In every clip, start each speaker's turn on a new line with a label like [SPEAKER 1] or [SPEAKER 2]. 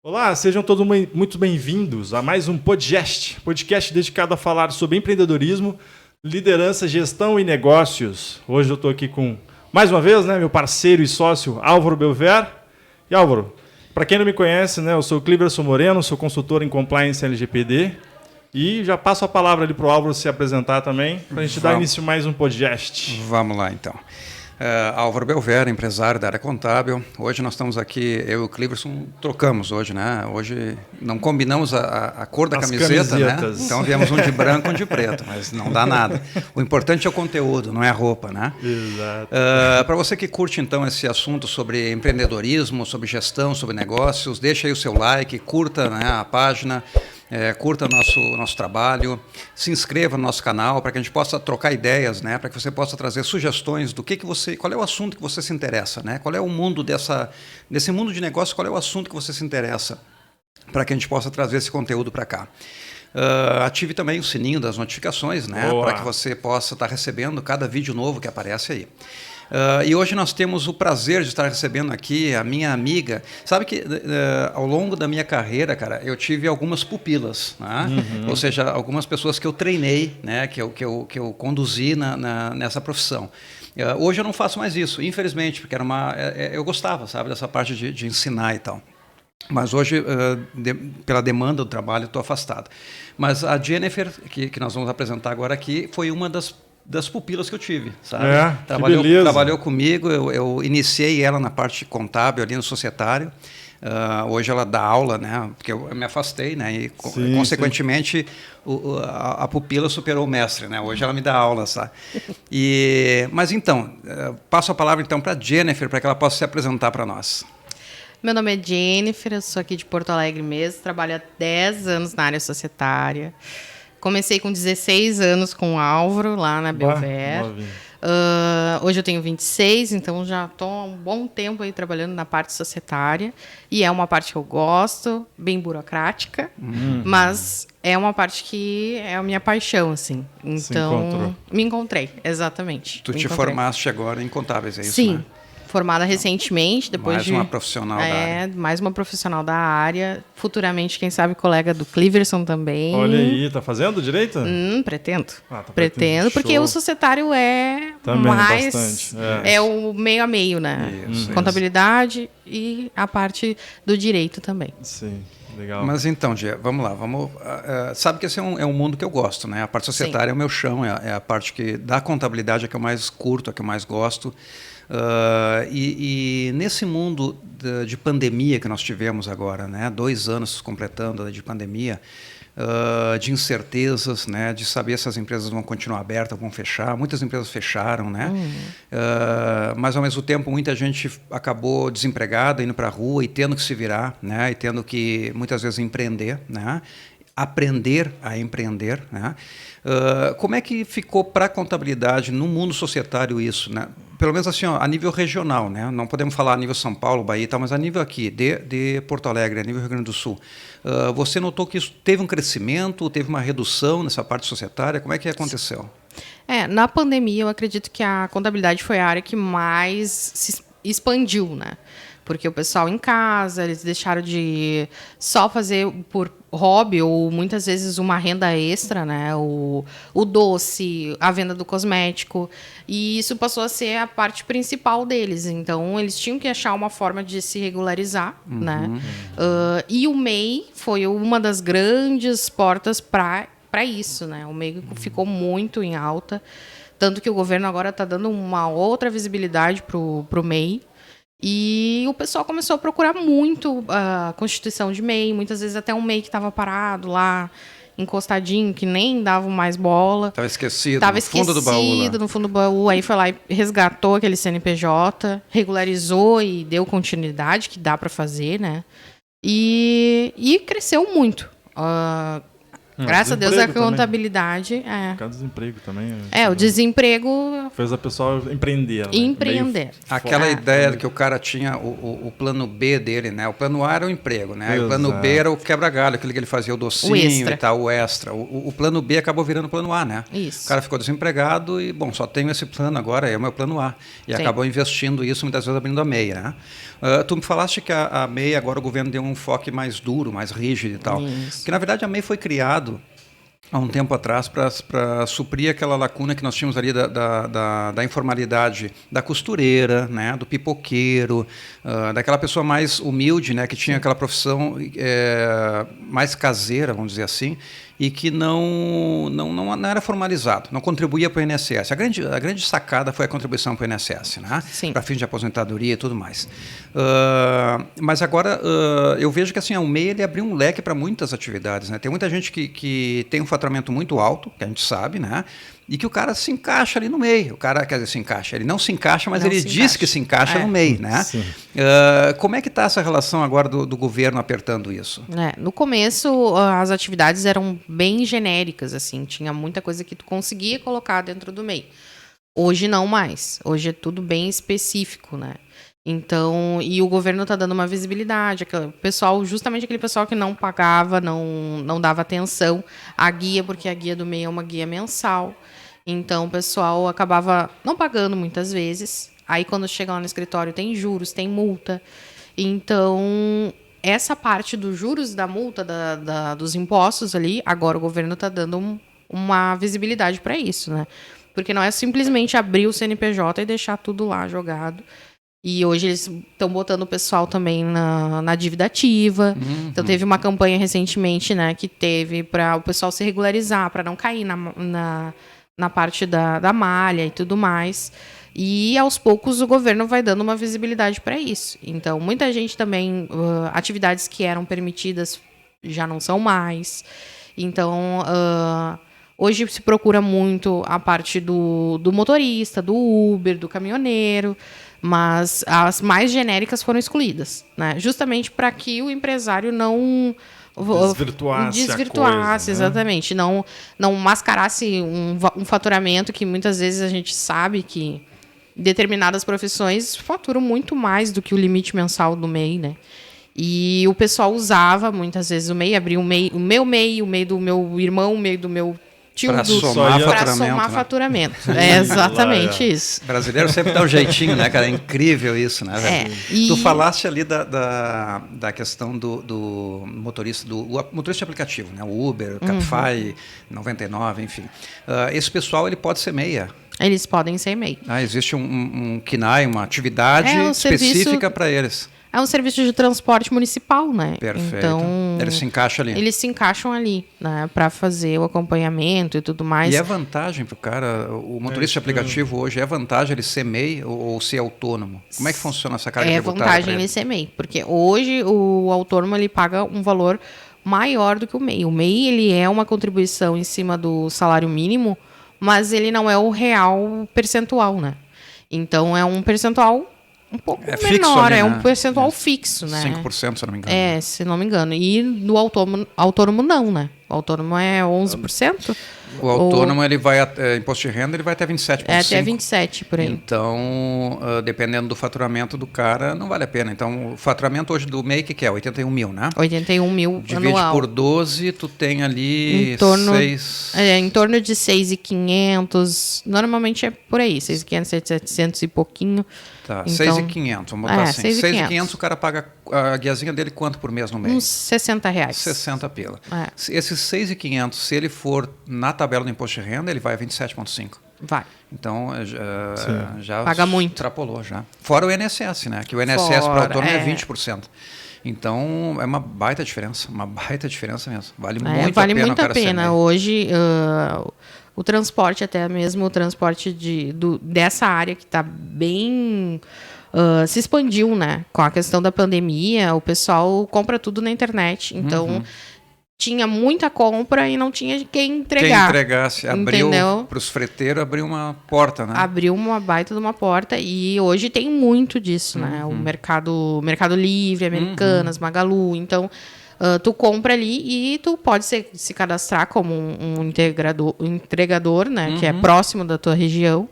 [SPEAKER 1] Olá, sejam todos muito bem-vindos a mais um podcast dedicado a falar sobre empreendedorismo, liderança, gestão e negócios. Hoje eu estou aqui com, mais uma vez, meu parceiro e sócio Álvaro Belver. E Álvaro, para quem não me conhece, eu sou o Cleverson Moreno, sou consultor em Compliance LGPD e já passo a palavra ali para o Álvaro se apresentar também, para a gente dar início a mais um podcast.
[SPEAKER 2] Vamos lá, então. Álvaro Belver, empresário da área contábil. Hoje nós estamos aqui, eu e o Cleverson trocamos hoje, né? Hoje não combinamos a cor da camiseta, né? Então viemos um de branco, um de preto, mas não dá nada. O importante é o conteúdo, não é a roupa, né?
[SPEAKER 1] Exato.
[SPEAKER 2] Para você que curte então esse assunto sobre empreendedorismo, sobre gestão, sobre negócios, deixa aí o seu like, curta, né, a página. Curta nosso trabalho, se inscreva no nosso canal para que a gente possa trocar ideias, né? Para que você possa trazer sugestões do que você, qual é o assunto que você se interessa, né? Qual é o mundo desse mundo de negócio, qual é o assunto que você se interessa, para que a gente possa trazer esse conteúdo para cá. Ative também o sininho das notificações, né? Para que você possa estar recebendo cada vídeo novo que aparece aí. E hoje nós temos o prazer de estar recebendo aqui a minha amiga. Sabe que ao longo da minha carreira, cara, eu tive algumas pupilas, né? Ou seja, algumas pessoas que eu treinei, né? que eu conduzi nessa profissão. Hoje eu não faço mais isso, infelizmente, porque eu gostava, sabe, dessa parte de ensinar e tal. Mas hoje, pela demanda do trabalho, estou afastado. Mas a Jennifer, que nós vamos apresentar agora aqui, foi uma das pupilas que eu tive, sabe? Trabalhou comigo, eu iniciei ela na parte contábil, ali no societário. Hoje ela dá aula, né? Porque eu me afastei, né? E, consequentemente, a pupila superou o mestre, né? Hoje ela me dá aula, sabe? Mas então, passo a palavra então para a Jennifer, para que ela possa se apresentar para nós.
[SPEAKER 3] Meu nome é Jennifer, eu sou aqui de Porto Alegre mesmo, trabalho há 10 anos na área societária. Comecei com 16 anos com o Álvaro, lá na Belver. Hoje eu tenho 26, então já estou há um bom tempo aí trabalhando na parte societária. E é uma parte que eu gosto, bem burocrática, mas é uma parte que é a minha paixão, assim. Então, me encontrei, exatamente.
[SPEAKER 2] Tu te formaste agora em contábeis, é isso?
[SPEAKER 3] Sim.
[SPEAKER 2] Né?
[SPEAKER 3] Formada recentemente, depois
[SPEAKER 2] mais uma profissional da área.
[SPEAKER 3] Mais uma profissional da área. Futuramente, quem sabe, colega do Cleverson também.
[SPEAKER 1] Olha aí, tá fazendo direito?
[SPEAKER 3] Pretendo.
[SPEAKER 1] Pretendo,
[SPEAKER 3] porque
[SPEAKER 1] show.
[SPEAKER 3] O societário é
[SPEAKER 1] também
[SPEAKER 3] mais...
[SPEAKER 1] bastante.
[SPEAKER 3] É o meio a meio, né?
[SPEAKER 2] Isso,
[SPEAKER 3] contabilidade e a parte do direito também.
[SPEAKER 1] Sim. Legal.
[SPEAKER 2] Mas então, Gia, vamos lá. Sabe que esse é um mundo que eu gosto, né? A parte societária é o meu chão, é a parte da contabilidade é que eu mais curto, é que eu mais gosto. E nesse mundo de pandemia que nós tivemos agora, né? 2 anos completando de pandemia, de incertezas, né? De saber se as empresas vão continuar abertas, vão fechar. Muitas empresas fecharam, né? Mas ao mesmo tempo muita gente acabou desempregada, indo para a rua e tendo que se virar, né? E tendo que muitas vezes empreender, né? Aprender a empreender, né? Como é que ficou para a contabilidade no mundo societário isso, né? Pelo menos assim, a nível regional, né? Não podemos falar a nível São Paulo, Bahia e tal, mas a nível aqui, de Porto Alegre, a nível Rio Grande do Sul. Você notou que isso teve um crescimento, teve uma redução nessa parte societária? Como é que aconteceu?
[SPEAKER 3] Na pandemia, eu acredito que a contabilidade foi a área que mais se expandiu, né? Porque o pessoal em casa, eles deixaram de só fazer por hobby ou muitas vezes uma renda extra, né? O doce, a venda do cosmético. E isso passou a ser a parte principal deles. Então, eles tinham que achar uma forma de se regularizar, né? E o MEI foi uma das grandes portas para isso, né? O MEI ficou muito em alta. Tanto que o governo agora está dando uma outra visibilidade para o MEI. E o pessoal começou a procurar muito a constituição de MEI, muitas vezes até um MEI que estava parado lá, encostadinho, que nem dava mais bola.
[SPEAKER 2] Estava esquecido no fundo do baú.
[SPEAKER 3] No fundo do baú, aí foi lá e resgatou aquele CNPJ, regularizou e deu continuidade, que dá para fazer, né? E cresceu muito. Graças a Deus a
[SPEAKER 1] Desemprego
[SPEAKER 3] contabilidade...
[SPEAKER 1] Por causa do desemprego também.
[SPEAKER 3] o desemprego...
[SPEAKER 1] Fez a pessoa empreender. Né?
[SPEAKER 3] Empreender.
[SPEAKER 2] Aquela ideia que o cara tinha o plano B dele, né? O plano A era o emprego, né? O plano B era o quebra-galho, aquele que ele fazia o docinho e tal, o extra. O plano B acabou virando o plano A, né?
[SPEAKER 3] Isso.
[SPEAKER 2] O cara ficou desempregado e, bom, só tenho esse plano agora, é o meu plano A. E acabou investindo isso, muitas vezes abrindo a MEI, né? Tu me falaste que a MEI, agora o governo deu um enfoque mais duro, mais rígido e tal.
[SPEAKER 3] Isso.
[SPEAKER 2] Que, na verdade, a MEI foi criado há um tempo atrás para suprir aquela lacuna que nós tínhamos ali da informalidade da costureira, né, do pipoqueiro, daquela pessoa mais humilde, né, que tinha aquela profissão mais caseira, vamos dizer assim, e que não era formalizado, não contribuía para o INSS. A grande sacada foi a contribuição para o INSS, né? Para fins de aposentadoria e tudo mais. Mas agora eu vejo que assim, o MEI ele abriu um leque para muitas atividades, né? Tem muita gente que tem um faturamento muito alto, que a gente sabe, né? E que o cara se encaixa ali no meio. O cara, quer dizer, se encaixa. Ele não se encaixa, mas ele diz que se encaixa no meio, né? Como é que está essa relação agora do governo apertando isso?
[SPEAKER 3] No começo, as atividades eram bem genéricas, assim. Tinha muita coisa que tu conseguia colocar dentro do MEI. Hoje não mais. Hoje é tudo bem específico, né? Então, e o governo está dando uma visibilidade. Justamente aquele pessoal que não pagava, não dava atenção à guia, porque a guia do MEI é uma guia mensal. Então, o pessoal acabava não pagando muitas vezes. Aí, quando chega lá no escritório, tem juros, tem multa. Então, essa parte dos juros da multa, dos impostos ali, agora o governo está dando uma visibilidade para isso, né? Porque não é simplesmente abrir o CNPJ e deixar tudo lá jogado. E hoje eles estão botando o pessoal também na dívida ativa. Então, teve uma campanha recentemente, né, que teve para o pessoal se regularizar, para não cair na parte da malha e tudo mais. E, aos poucos, o governo vai dando uma visibilidade para isso. Então, muita gente também... atividades que eram permitidas já não são mais. Então, hoje se procura muito a parte do motorista, do Uber, do caminhoneiro... Mas as mais genéricas foram excluídas, né? Justamente para que o empresário não desvirtuasse, exatamente, não mascarasse um faturamento que muitas vezes a gente sabe que determinadas profissões faturam muito mais do que o limite mensal do MEI, né? E o pessoal usava muitas vezes o MEI, abria o meu MEI, o MEI do meu irmão, o MEI do meu
[SPEAKER 2] para somar
[SPEAKER 3] faturamento. É exatamente isso.
[SPEAKER 2] O brasileiro sempre dá um jeitinho, né, cara? É incrível isso, né, velho? Tu falaste ali da questão do motorista, do motorista de aplicativo, né? O Uber, o Cabify, 99, enfim. Esse pessoal, ele pode ser meia.
[SPEAKER 3] Eles podem ser MEI.
[SPEAKER 2] Existe um KNAI, uma atividade específica para eles.
[SPEAKER 3] É um serviço de transporte municipal, né?
[SPEAKER 2] Perfeito.
[SPEAKER 3] Então,
[SPEAKER 2] eles se encaixam ali.
[SPEAKER 3] Eles se encaixam ali, né? Para fazer o acompanhamento e tudo mais.
[SPEAKER 2] E é vantagem para o cara, o motorista de aplicativo hoje, é vantagem ele ser MEI ou ser autônomo? Como é que funciona essa carga tributária?
[SPEAKER 3] É vantagem ele ser MEI, porque hoje o autônomo ele paga um valor maior do que o MEI. O MEI ele é uma contribuição em cima do salário mínimo, mas ele não é o real percentual, né? Então é um percentual um pouco menor, ali, né? É um percentual fixo, né?
[SPEAKER 2] 5%, se não me engano.
[SPEAKER 3] Se não me engano. E no autônomo não, né? O autônomo é 11%.
[SPEAKER 2] O autônomo, ele vai imposto de renda, ele vai até 27,5%.
[SPEAKER 3] Até 27%, por aí.
[SPEAKER 2] Então, dependendo do faturamento do cara, não vale a pena. Então, o faturamento hoje do MEI, que é? 81 mil, né?
[SPEAKER 3] 81 mil
[SPEAKER 2] divide
[SPEAKER 3] anual.
[SPEAKER 2] Por 12, tu tem ali
[SPEAKER 3] em torno de 6.500. Normalmente é por aí, 6.500, 700 e pouquinho.
[SPEAKER 2] Tá,
[SPEAKER 3] então,
[SPEAKER 2] 6.500, vamos botar assim. 6.500 o cara paga a guiazinha dele quanto por mês no mês?
[SPEAKER 3] Uns 60 reais.
[SPEAKER 2] 60 pila. Esses 6.500, se ele for na tabela do imposto de renda, ele vai a 27,5.
[SPEAKER 3] Vai.
[SPEAKER 2] Então, já
[SPEAKER 3] paga muito.
[SPEAKER 2] Extrapolou já. Fora o INSS, né? Que o INSS para o autônomo é 20%. Então, é uma baita diferença mesmo. Vale muito a pena.
[SPEAKER 3] Hoje, o transporte, até mesmo o transporte dessa área que está bem... se expandiu, né? Com a questão da pandemia, o pessoal compra tudo na internet. Então, tinha muita compra e não tinha quem entregar.
[SPEAKER 2] Quem entregasse. Abriu para os freteiros, abriu uma porta, né?
[SPEAKER 3] Abriu uma baita de uma porta e hoje tem muito disso, né? O Mercado Livre, Americanas, Magalu. Então, Tu compra ali e tu pode se cadastrar como um entregador, né? Que é próximo da tua região.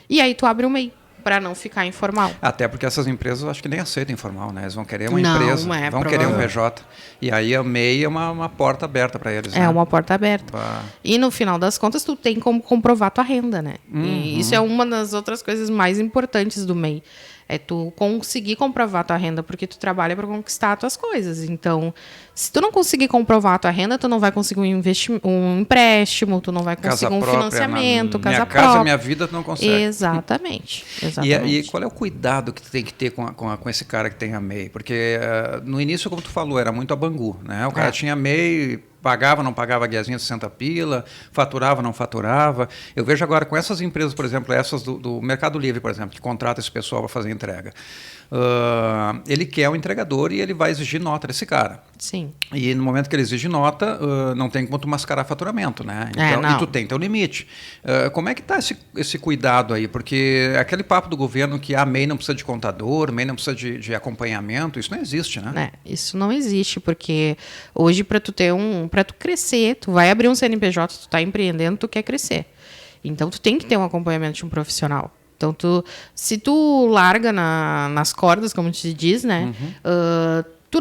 [SPEAKER 3] E aí tu abre o MEI, para não ficar informal.
[SPEAKER 2] Até porque essas empresas, acho que nem aceitam informal, né? Eles vão querer uma
[SPEAKER 3] Não,
[SPEAKER 2] empresa,
[SPEAKER 3] é
[SPEAKER 2] vão querer um PJ. E aí a MEI é uma porta aberta para eles, né?
[SPEAKER 3] É uma porta aberta.
[SPEAKER 2] Bah.
[SPEAKER 3] E no final das contas, tu tem como comprovar tua renda, né? E isso é uma das outras coisas mais importantes do MEI. É tu conseguir comprovar tua renda, porque tu trabalha para conquistar tuas coisas. Então, se tu não conseguir comprovar tua renda, tu não vai conseguir um empréstimo, tu não vai conseguir
[SPEAKER 2] Casa
[SPEAKER 3] um
[SPEAKER 2] própria,
[SPEAKER 3] financiamento, casa
[SPEAKER 2] minha
[SPEAKER 3] própria.
[SPEAKER 2] casa, minha vida, tu não consegue.
[SPEAKER 3] Exatamente.
[SPEAKER 2] E qual é o cuidado que tu tem que ter com esse cara que tem a MEI? Porque no início, como tu falou, era muito a Bangu, né? O cara tinha MEI, pagava, não pagava a guiazinha de 60 pila, faturava, não faturava. Eu vejo agora com essas empresas, por exemplo, essas do Mercado Livre, por exemplo, que contrata esse pessoal para fazer entrega. Ele quer um entregador e ele vai exigir nota desse cara.
[SPEAKER 3] Sim.
[SPEAKER 2] E no momento que ele exige nota, não tem como tu mascarar faturamento, né? Então, e tu tem teu limite. Como é que está esse cuidado aí? Porque aquele papo do governo que a MEI não precisa de contador, MEI não precisa de acompanhamento, isso não existe, né?
[SPEAKER 3] Isso não existe, porque hoje para tu crescer, tu vai abrir um CNPJ, tu está empreendendo, tu quer crescer. Então tu tem que ter um acompanhamento de um profissional. Então, se tu larga nas cordas, como se diz, né? Tu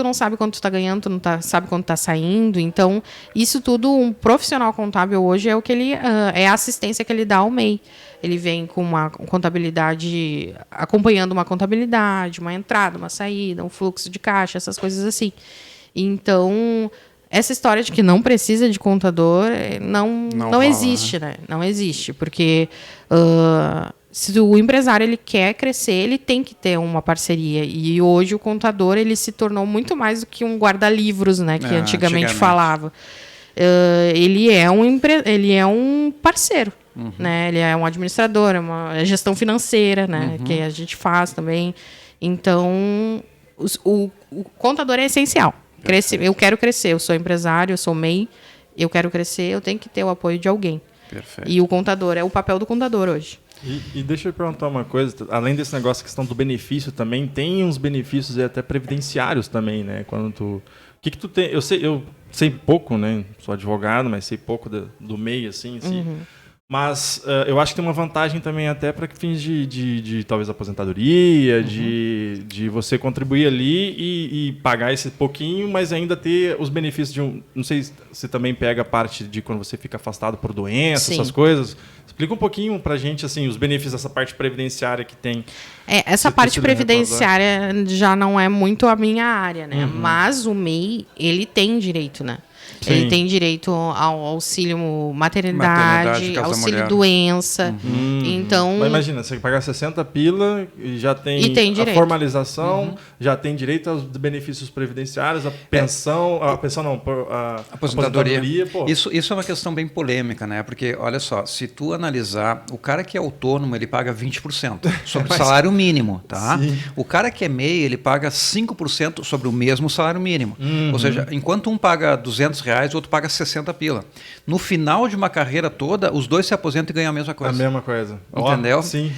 [SPEAKER 3] não sabe quanto tu tá ganhando, tu não sabe quanto tá saindo. Então, isso tudo, um profissional contábil hoje é o que ele é a assistência que ele dá ao MEI. Ele vem com uma contabilidade, acompanhando uma contabilidade, uma entrada, uma saída, um fluxo de caixa, essas coisas assim. Então, essa história de que não precisa de contador não existe, né? Não existe, porque se o empresário ele quer crescer, ele tem que ter uma parceria. E hoje o contador ele se tornou muito mais do que um guarda-livros, né? Que antigamente falava. Ele é um parceiro, né? Ele é um administrador, é uma gestão financeira, né? Que a gente faz também. Então, o contador é essencial. Eu quero crescer, eu sou empresário, eu sou MEI, eu quero crescer, eu tenho que ter o apoio de alguém.
[SPEAKER 2] Perfeito.
[SPEAKER 3] E o contador, é o papel do contador hoje.
[SPEAKER 1] E deixa eu perguntar uma coisa, além desse negócio, a questão do benefício também, tem uns benefícios até previdenciários também, né? Quando tu... O que tu tem? Eu sei pouco, né? Sou advogado, mas sei pouco do MEI, assim. Mas eu acho que tem uma vantagem também até para fins de talvez aposentadoria, de você contribuir ali e pagar esse pouquinho, mas ainda ter os benefícios de um... Não sei se também pega a parte de quando você fica afastado por doença, essas coisas. Explica um pouquinho para a gente assim, os benefícios dessa parte previdenciária que tem.
[SPEAKER 3] Essa parte previdenciária já não é muito a minha área, né? Mas o MEI, ele tem direito, né? Sim. Ele tem direito ao auxílio maternidade auxílio doença. Então,
[SPEAKER 1] mas imagina, você pagar 60 pila e já tem a formalização, já tem direito aos benefícios previdenciários, a pensão, a aposentadoria.
[SPEAKER 2] Isso é uma questão bem polêmica, né? Porque, olha só, se tu analisar, o cara que é autônomo, ele paga 20% sobre o salário mínimo, tá? Sim. O cara que é MEI, ele paga 5% sobre o mesmo salário mínimo. Ou seja, enquanto um paga R$200, o outro paga 60 pila. No final de uma carreira toda, os dois se aposentam e ganham a mesma coisa.
[SPEAKER 1] A mesma coisa.
[SPEAKER 2] Entendeu?
[SPEAKER 1] Sim.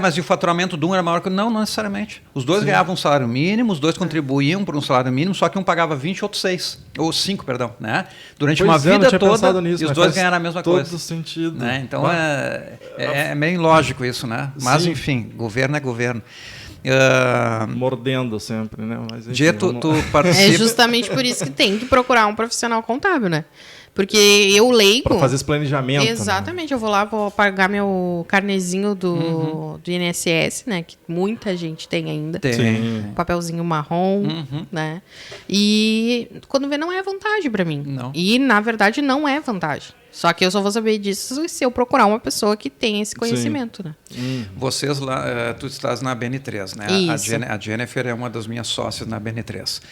[SPEAKER 2] Mas e o faturamento de um era maior que o... Não necessariamente. Os dois ganhavam um salário mínimo, os dois contribuíam por um salário mínimo, só que um pagava 20 e outro 6. Ou 5, perdão. Né? Durante uma vida toda,
[SPEAKER 1] nisso,
[SPEAKER 2] e os dois ganharam a mesma coisa.
[SPEAKER 1] Todo sentido.
[SPEAKER 2] Né? Então, é meio lógico isso, né? Mas, enfim, governo é governo.
[SPEAKER 1] Mordendo sempre, né? Mas, enfim,
[SPEAKER 2] Gê, tu participa...
[SPEAKER 3] É justamente por isso que tem que procurar um profissional contábil, né? Porque eu leigo...
[SPEAKER 1] Para fazer esse planejamento.
[SPEAKER 3] Exatamente. Né? Eu vou lá, vou pagar meu carnezinho do INSS, né? Que muita gente tem ainda.
[SPEAKER 2] Tem.
[SPEAKER 3] Um papelzinho marrom, né? E quando vê, não é vantagem para mim.
[SPEAKER 2] Não.
[SPEAKER 3] E, na verdade, não é vantagem. Só que eu só vou saber disso se eu procurar uma pessoa que tem esse conhecimento, né?
[SPEAKER 2] Vocês lá, tu estás na BN3, né?
[SPEAKER 3] Isso.
[SPEAKER 2] A Jennifer é uma das minhas sócias na BN3.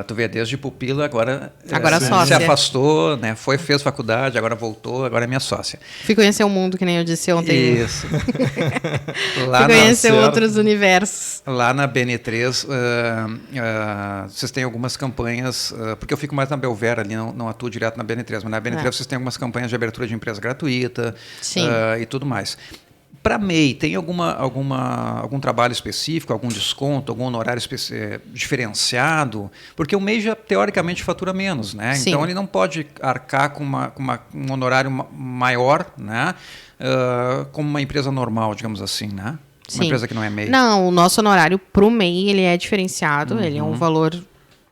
[SPEAKER 2] Tu vê, desde pupila, agora
[SPEAKER 3] sócia.
[SPEAKER 2] se afastou, né? Fez faculdade, agora voltou, agora é minha sócia.
[SPEAKER 3] Fui conhecer o mundo, que nem eu disse ontem.
[SPEAKER 2] Isso.
[SPEAKER 3] Fui conhecer outros universos.
[SPEAKER 2] Lá na BN3, vocês têm algumas campanhas, porque eu fico mais na Belvera, ali não atuo direto na BN3, mas na BN3 vocês têm algumas campanhas de abertura de empresa gratuita e tudo mais. Para MEI, tem algum trabalho específico, algum desconto, algum honorário diferenciado? Porque o MEI já, teoricamente, fatura menos, né?
[SPEAKER 3] Sim.
[SPEAKER 2] Então, ele não pode arcar com um honorário maior, né? Como uma empresa normal, digamos assim, né? Uma
[SPEAKER 3] Sim.
[SPEAKER 2] empresa que não é MEI.
[SPEAKER 3] Não, o nosso honorário para o MEI ele é diferenciado, ele é um valor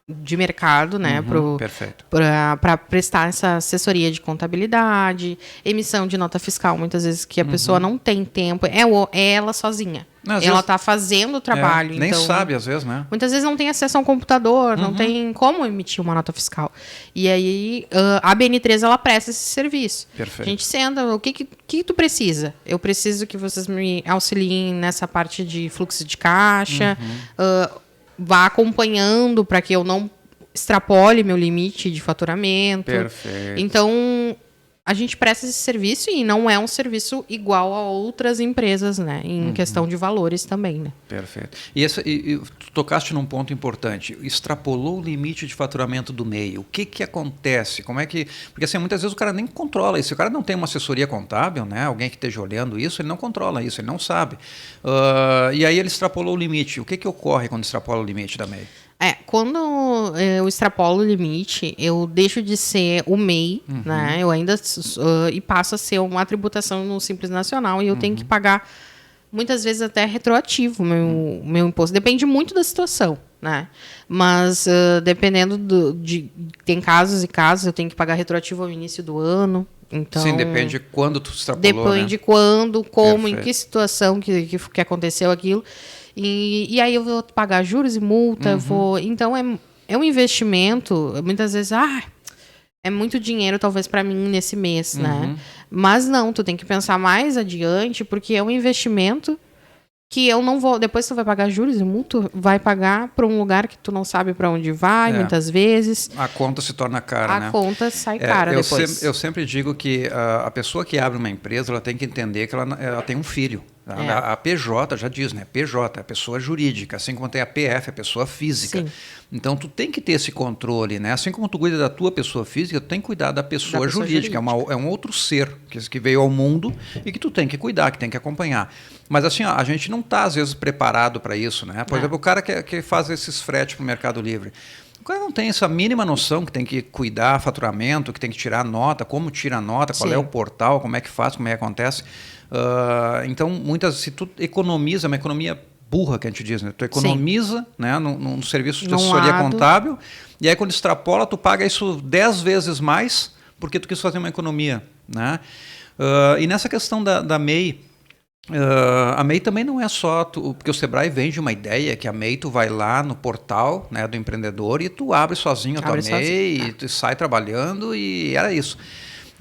[SPEAKER 3] de mercado, né,
[SPEAKER 2] Perfeito.
[SPEAKER 3] para prestar essa assessoria de contabilidade, emissão de nota fiscal, muitas vezes que a pessoa não tem tempo, é ela sozinha.
[SPEAKER 2] Não, às
[SPEAKER 3] Ela
[SPEAKER 2] vezes-
[SPEAKER 3] está fazendo o trabalho.
[SPEAKER 2] Nem
[SPEAKER 3] então,
[SPEAKER 2] sabe, às vezes, né?
[SPEAKER 3] muitas vezes não tem acesso a um computador, não tem como emitir uma nota fiscal. E aí, a BN3, ela presta esse serviço.
[SPEAKER 2] Perfeito.
[SPEAKER 3] A gente senta, o que tu precisa? Eu preciso que vocês me auxiliem nessa parte de fluxo de caixa, vá acompanhando para que eu não extrapole meu limite de faturamento.
[SPEAKER 2] Perfeito.
[SPEAKER 3] Então, a gente presta esse serviço e não é um serviço igual a outras empresas, né? Em questão de valores também, né?
[SPEAKER 2] Perfeito. E tu tocaste num ponto importante. Extrapolou o limite de faturamento do MEI. O que acontece? Como é que... Porque assim, muitas vezes o cara nem controla isso. Se o cara não tem uma assessoria contábil, né? Alguém que esteja olhando isso, ele não controla isso, ele não sabe. E aí ele extrapolou o limite. O que ocorre quando extrapola o limite da MEI?
[SPEAKER 3] Quando eu extrapolo o limite, eu deixo de ser o MEI, né? Eu ainda e passo a ser uma tributação no Simples Nacional e eu tenho que pagar muitas vezes até retroativo meu imposto. Depende muito da situação, né? Mas dependendo tem casos e casos, eu tenho que pagar retroativo ao início do ano. Então,
[SPEAKER 2] sim, depende de quando tu extrapolou,
[SPEAKER 3] depende
[SPEAKER 2] né?
[SPEAKER 3] de quando, como,
[SPEAKER 2] Perfeito.
[SPEAKER 3] em que situação que aconteceu aquilo. E aí eu vou pagar juros e multa, então é um investimento, muitas vezes, é muito dinheiro talvez para mim nesse mês, né? Mas não, tu tem que pensar mais adiante, porque é um investimento que eu não vou, depois tu vai pagar juros e multa, vai pagar para um lugar que tu não sabe para onde vai, muitas vezes.
[SPEAKER 2] A conta se torna cara, né?
[SPEAKER 3] A conta sai cara depois.
[SPEAKER 2] Eu sempre digo que a pessoa que abre uma empresa, ela tem que entender que ela tem um filho. A PJ já diz, né? PJ, a pessoa jurídica, assim como tem a PF, a pessoa física.
[SPEAKER 3] Sim.
[SPEAKER 2] Então, tu tem que ter esse controle, né? Assim como tu cuida da tua pessoa física, tu tem que cuidar da pessoa jurídica. É um outro ser que veio ao mundo e que tu tem que cuidar, que tem que acompanhar. Mas assim, a gente não está, às vezes, preparado para isso, né? Por exemplo, o cara que faz esses fretes para o Mercado Livre. O cara não tem essa mínima noção que tem que cuidar faturamento, que tem que tirar nota, como tira a nota, qual é o portal, como é que faz, como é que acontece. Então, se tu economiza, uma economia burra que a gente diz, né? Tu economiza, né, num serviço de assessoria contábil, e aí quando extrapola, tu paga isso 10 vezes mais, porque tu quis fazer uma economia, né? E nessa questão da MEI, a MEI também não é só... porque o Sebrae vende uma ideia que a MEI tu vai lá no portal, né, do empreendedor e tu abre sozinho a tua MEI e tu sai trabalhando e era isso.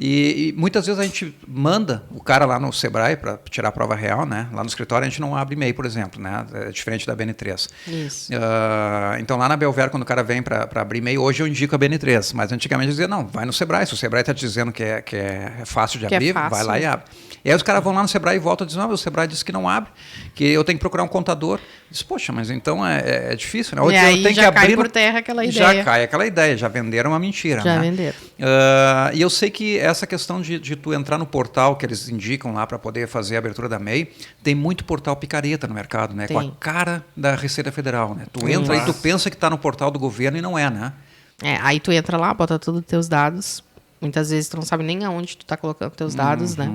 [SPEAKER 2] E muitas vezes a gente manda o cara lá no Sebrae para tirar a prova real, né? Lá no escritório a gente não abre MEI, por exemplo, né? É diferente da BN3.
[SPEAKER 3] Isso.
[SPEAKER 2] Então lá na Belver, quando o cara vem para abrir MEI, hoje eu indico a BN3, mas antigamente eu dizia, não, vai no Sebrae, se o Sebrae está te dizendo que é fácil de abrir, vai lá e abre. E aí os caras vão lá no Sebrae e voltam e dizem, não, o Sebrae disse que não abre, que eu tenho que procurar um contador. Diz, poxa, mas então é difícil, né?
[SPEAKER 3] E aí já cai por terra aquela ideia.
[SPEAKER 2] Já cai aquela ideia, já venderam uma mentira,
[SPEAKER 3] Já
[SPEAKER 2] né?
[SPEAKER 3] venderam.
[SPEAKER 2] E eu sei que essa questão de tu entrar no portal que eles indicam lá para poder fazer a abertura da MEI, tem muito portal picareta no mercado, né?
[SPEAKER 3] Tem.
[SPEAKER 2] Com a cara da Receita Federal, né? Tu entra e tu pensa que está no portal do governo e não é, né?
[SPEAKER 3] Aí tu entra lá, bota todos os teus dados. Muitas vezes tu não sabe nem aonde tu tá colocando teus dados, né?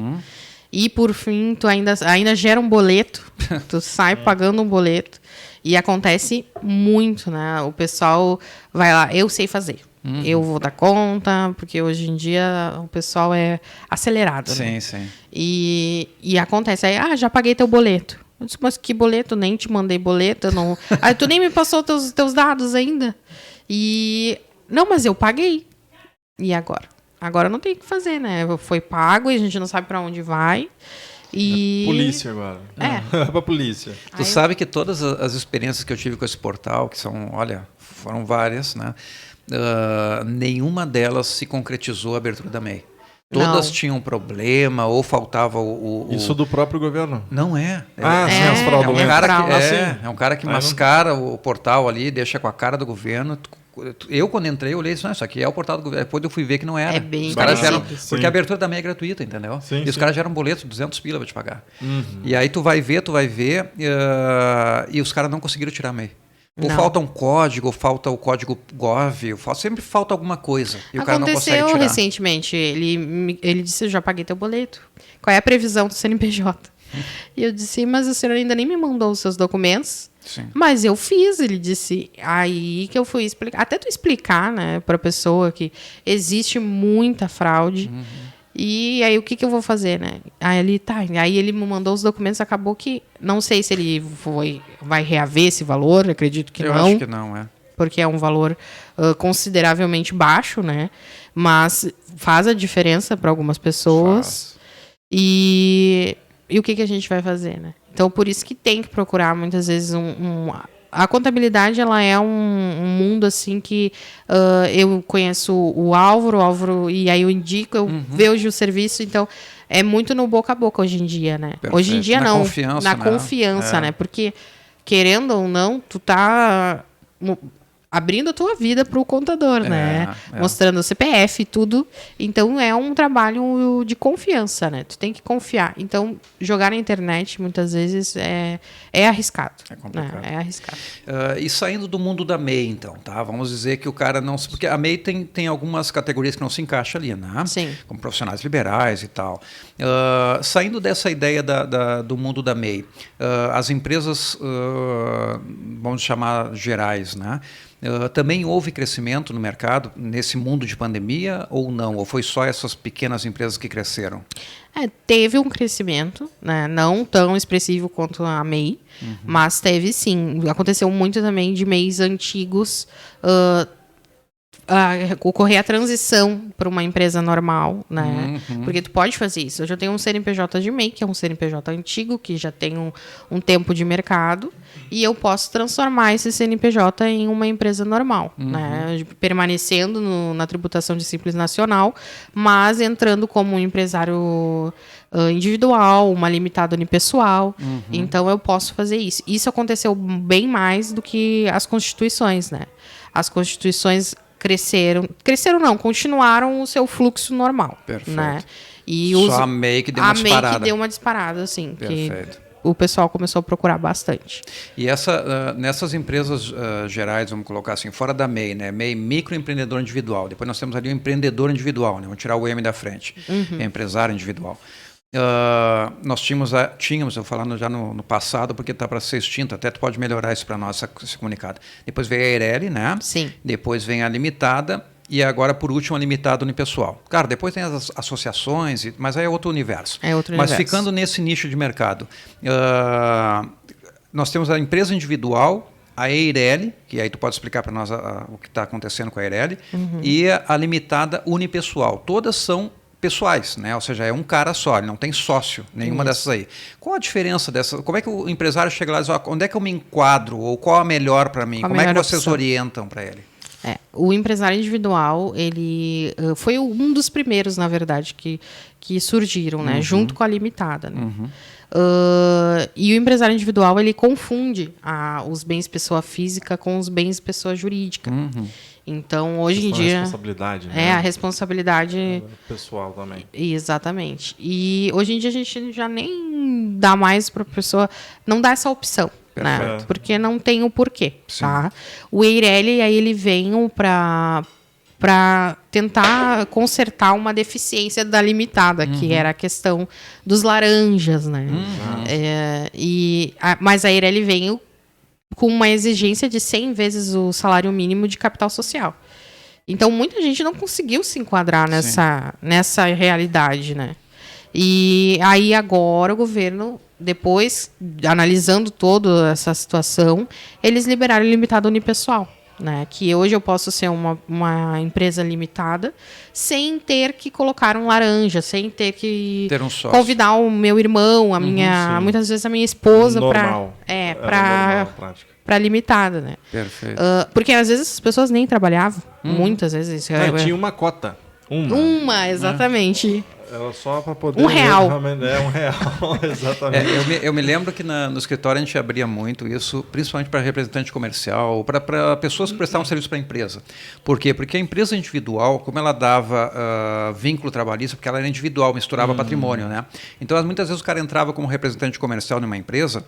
[SPEAKER 3] E por fim, tu ainda gera um boleto. Tu sai pagando um boleto. E acontece muito, né? O pessoal vai lá, eu sei fazer. Eu vou dar conta, porque hoje em dia o pessoal é acelerado, né?
[SPEAKER 2] Sim.
[SPEAKER 3] E acontece aí, já paguei teu boleto. Eu disse, mas que boleto? Nem te mandei boleto, não. Aí tu nem me passou teus dados ainda. Não, mas eu paguei. E agora? Agora não tem o que fazer, né? Foi pago e a gente não sabe para onde vai.
[SPEAKER 1] Polícia agora. Pra polícia.
[SPEAKER 2] Tu sabe que todas as experiências que eu tive com esse portal, que são, olha, foram várias, né? Nenhuma delas se concretizou a abertura da MEI. Todas
[SPEAKER 3] Não.
[SPEAKER 2] tinham problema ou faltava
[SPEAKER 1] Isso do próprio governo?
[SPEAKER 2] Não é.
[SPEAKER 1] Sim, as
[SPEAKER 2] É um
[SPEAKER 1] fraudulentas.
[SPEAKER 2] cara
[SPEAKER 3] fraude.
[SPEAKER 2] é um cara que mascara o portal ali, deixa com a cara do governo. Eu, quando entrei, eu olhei isso, isso aqui é o portal do governo. Depois eu fui ver que não era.
[SPEAKER 3] É bem
[SPEAKER 2] Os caras
[SPEAKER 3] parecido.
[SPEAKER 2] geram,
[SPEAKER 1] Sim.
[SPEAKER 2] porque a abertura também é gratuita, entendeu?
[SPEAKER 1] Sim,
[SPEAKER 2] e os
[SPEAKER 1] sim.
[SPEAKER 2] caras geram boleto de 200 pila para te pagar. E aí tu vai ver, e os caras não conseguiram tirar MEI. Ou
[SPEAKER 3] Não.
[SPEAKER 2] falta um código, ou falta o código GOV, sempre falta alguma coisa. E o cara não consegue
[SPEAKER 3] Aconteceu
[SPEAKER 2] tirar.
[SPEAKER 3] recentemente, ele disse, eu já paguei teu boleto. Qual é a previsão do CNPJ? E eu disse, mas o senhor ainda nem me mandou os seus documentos.
[SPEAKER 2] Sim.
[SPEAKER 3] Mas eu fiz, ele disse. Aí que eu fui explicar. Até tu explicar, né, pra pessoa que existe muita fraude. E aí o que eu vou fazer, né? Aí ele me mandou os documentos, acabou que. Não sei se ele vai reaver esse valor, acredito que
[SPEAKER 2] Eu
[SPEAKER 3] não.
[SPEAKER 2] acho que não, é.
[SPEAKER 3] Porque é um valor consideravelmente baixo, né? Mas faz a diferença para algumas pessoas. E o que a gente vai fazer, né? Então, por isso que tem que procurar, muitas vezes, a contabilidade, ela é um mundo, assim, que eu conheço o Álvaro, e aí eu indico, eu vejo o serviço, então, é muito no boca a boca hoje em dia, né?
[SPEAKER 2] Perfeito.
[SPEAKER 3] Hoje em dia,
[SPEAKER 2] Na
[SPEAKER 3] não.
[SPEAKER 2] confiança,
[SPEAKER 3] Na
[SPEAKER 2] né?
[SPEAKER 3] confiança, né? Porque, querendo ou não, tu tá abrindo a tua vida para o contador, né? Mostrando o CPF e tudo. Então, é um trabalho de confiança, né? Tu tem que confiar. Então, jogar na internet, muitas vezes, é arriscado.
[SPEAKER 2] É complicado.
[SPEAKER 3] Né? É arriscado.
[SPEAKER 2] E saindo do mundo da MEI, então, tá? Vamos dizer que o cara não... Porque a MEI tem algumas categorias que não se encaixa ali, né?
[SPEAKER 3] Sim.
[SPEAKER 2] Como profissionais liberais e tal. Saindo dessa ideia do mundo da MEI, as empresas, vamos chamar gerais, né? Também houve crescimento no mercado nesse mundo de pandemia ou não? Ou foi só essas pequenas empresas que cresceram?
[SPEAKER 3] Teve um crescimento, né? Não tão expressivo quanto a MEI, mas teve sim. Aconteceu muito também de MEIs antigos ocorrer a transição para uma empresa normal, né? Porque tu pode fazer isso. Eu já tenho um CNPJ de MEI, que é um CNPJ antigo, que já tem um tempo de mercado, e eu posso transformar esse CNPJ em uma empresa normal, né? Permanecendo na tributação de Simples Nacional, mas entrando como um empresário individual, uma limitada unipessoal. Então, eu posso fazer isso. Isso aconteceu bem mais do que as constituições, né? As constituições continuaram o seu fluxo normal.
[SPEAKER 2] Perfeito.
[SPEAKER 3] Né? E
[SPEAKER 2] só a MEI que deu uma disparada.
[SPEAKER 3] A MEI que deu uma disparada, assim.
[SPEAKER 2] Perfeito.
[SPEAKER 3] Que o pessoal começou a procurar bastante.
[SPEAKER 2] E nessas empresas gerais, vamos colocar assim, fora da MEI, né? MEI, microempreendedor individual. Depois nós temos ali o empreendedor individual, né? Vamos tirar o M da frente. É empresário individual. Nós tínhamos, eu falando já no passado, porque está para ser extinto, até tu pode melhorar isso para nós, esse comunicado. Depois vem a Eireli, né?
[SPEAKER 3] Sim.
[SPEAKER 2] Depois vem a limitada e agora, por último, a limitada unipessoal. Claro, depois tem as associações, mas aí é outro universo. Mas ficando nesse nicho de mercado, nós temos a empresa individual, a Eireli, que aí tu pode explicar para nós o que está acontecendo com a Eireli, e a limitada unipessoal. Todas são pessoais, né? Ou seja, é um cara só, ele não tem sócio, nenhuma dessas aí. Qual a diferença dessas? Como é que o empresário chega lá e diz, onde é que eu me enquadro? Ou qual a melhor para mim? Como é que vocês orientam para ele?
[SPEAKER 3] O empresário individual, ele foi um dos primeiros, na verdade, que surgiram, né? Junto com a limitada, né? E o empresário individual, ele confunde os bens pessoa física com os bens pessoa jurídica. Então, hoje em dia...
[SPEAKER 1] A responsabilidade, né?
[SPEAKER 3] A responsabilidade...
[SPEAKER 1] pessoal também.
[SPEAKER 3] Exatamente. E hoje em dia a gente já nem dá mais para a pessoa... Não dá essa opção, né? Porque não tem o porquê, tá? O Eireli, aí ele veio para tentar consertar uma deficiência da limitada, que era a questão dos laranjas, né? Mas a Eireli veio com uma exigência de 100 vezes o salário mínimo de capital social. Então, muita gente não conseguiu se enquadrar nessa realidade, né? E aí, agora, o governo, depois, analisando toda essa situação, eles liberaram o limitado unipessoal, né? Que hoje eu posso ser uma empresa limitada sem ter que colocar um laranja, sem ter que
[SPEAKER 2] ter um sócio.
[SPEAKER 3] Convidar o meu irmão, muitas vezes a minha esposa para limitada, né?
[SPEAKER 2] Perfeito.
[SPEAKER 3] Porque às vezes as pessoas nem trabalhavam, muitas vezes.
[SPEAKER 1] Tinha uma cota.
[SPEAKER 3] Uma, exatamente.
[SPEAKER 1] Era só para poder...
[SPEAKER 3] R$1.
[SPEAKER 1] R$1, exatamente.
[SPEAKER 2] Eu me lembro que no escritório a gente abria muito isso, principalmente para representante comercial, para pessoas que prestavam serviço para a empresa. Por quê? Porque a empresa individual, como ela dava vínculo trabalhista, porque ela era individual, misturava patrimônio, né? Então, muitas vezes o cara entrava como representante comercial numa empresa,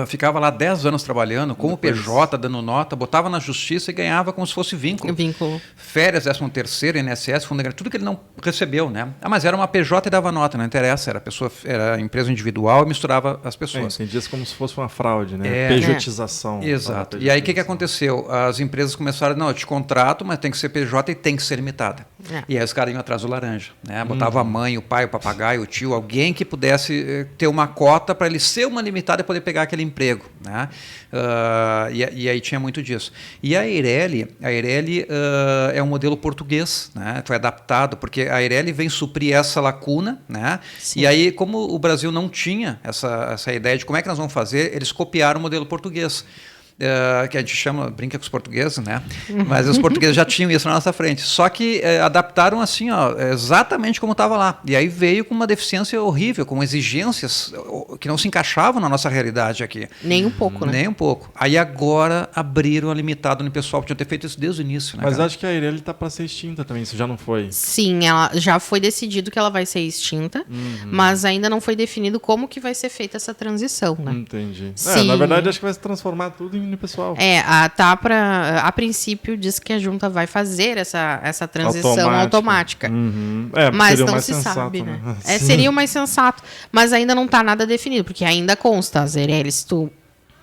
[SPEAKER 2] ficava lá 10 anos trabalhando, como PJ, dando nota, botava na justiça e ganhava como se fosse vínculo. Férias, 13º, INSS, fundo de garantia, tudo que ele não recebeu, né? Mas era uma PJ e dava nota, não interessa, era empresa individual e misturava as pessoas.
[SPEAKER 1] Entendi isso como se fosse uma fraude, né? Pejotização.
[SPEAKER 2] Exato. E aí o que aconteceu? As empresas começaram, não, eu te contrato, mas tem que ser PJ e tem que ser limitada. E aí os caras iam atrás do laranja, né? Botava a mãe, o pai, o papagaio, o tio, alguém que pudesse ter uma cota para ele ser uma limitada e poder pegar aquele emprego, né? E aí tinha muito disso. E a Eireli é um modelo português, né? Foi adaptado, porque a Eireli vem suprir essa lacuna, né? Sim. E aí, como o Brasil não tinha essa ideia de como é que nós vamos fazer, eles copiaram o modelo português. Que a gente chama, brinca com os portugueses, né? Mas os portugueses já tinham isso na nossa frente. Só que adaptaram assim, exatamente como estava lá. E aí veio com uma deficiência horrível, com exigências que não se encaixavam na nossa realidade aqui.
[SPEAKER 3] Nem um pouco, né?
[SPEAKER 2] Nem um pouco. Aí agora abriram a limitada no pessoal, tinha que ter feito isso desde o início, né?
[SPEAKER 1] Mas cara? Acho que a Eireli está para ser extinta também, isso já não foi?
[SPEAKER 3] Sim, ela já foi decidido que ela vai ser extinta, mas ainda não foi definido como que vai ser feita essa transição, né?
[SPEAKER 1] Entendi. Na verdade, acho que vai se transformar tudo em pessoal.
[SPEAKER 3] A princípio diz que a junta vai fazer essa transição automática.
[SPEAKER 1] Mas
[SPEAKER 3] não se
[SPEAKER 1] sensato,
[SPEAKER 3] sabe, né? Seria o mais sensato. Mas ainda não está nada definido, porque ainda consta as Eireli. Se tu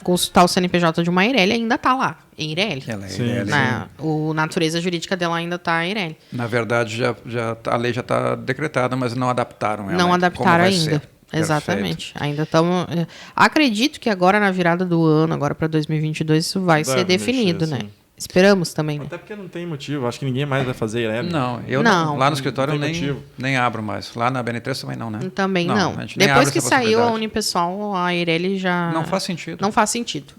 [SPEAKER 3] consultar o CNPJ de uma Eireli, ainda está lá. Eireli.
[SPEAKER 2] Ela é Eireli.
[SPEAKER 3] A natureza jurídica dela ainda está Eireli.
[SPEAKER 2] Na verdade, a lei já está decretada, mas não adaptaram ela.
[SPEAKER 3] Não adaptaram ainda.
[SPEAKER 2] Ser.
[SPEAKER 3] Exatamente. Perfeito. Ainda estamos... Acredito que agora na virada do ano, agora para 2022, isso vai ser definido, né? Sim. Esperamos também.
[SPEAKER 1] Até porque não tem motivo. Acho que ninguém mais vai fazer Eireli.
[SPEAKER 2] Não, eu não. Lá no escritório eu nem abro mais. Lá na BN3 também não, né?
[SPEAKER 3] Também não. Depois que saiu a Unipessoal, a Eireli já...
[SPEAKER 2] Não faz sentido.
[SPEAKER 3] Não faz sentido.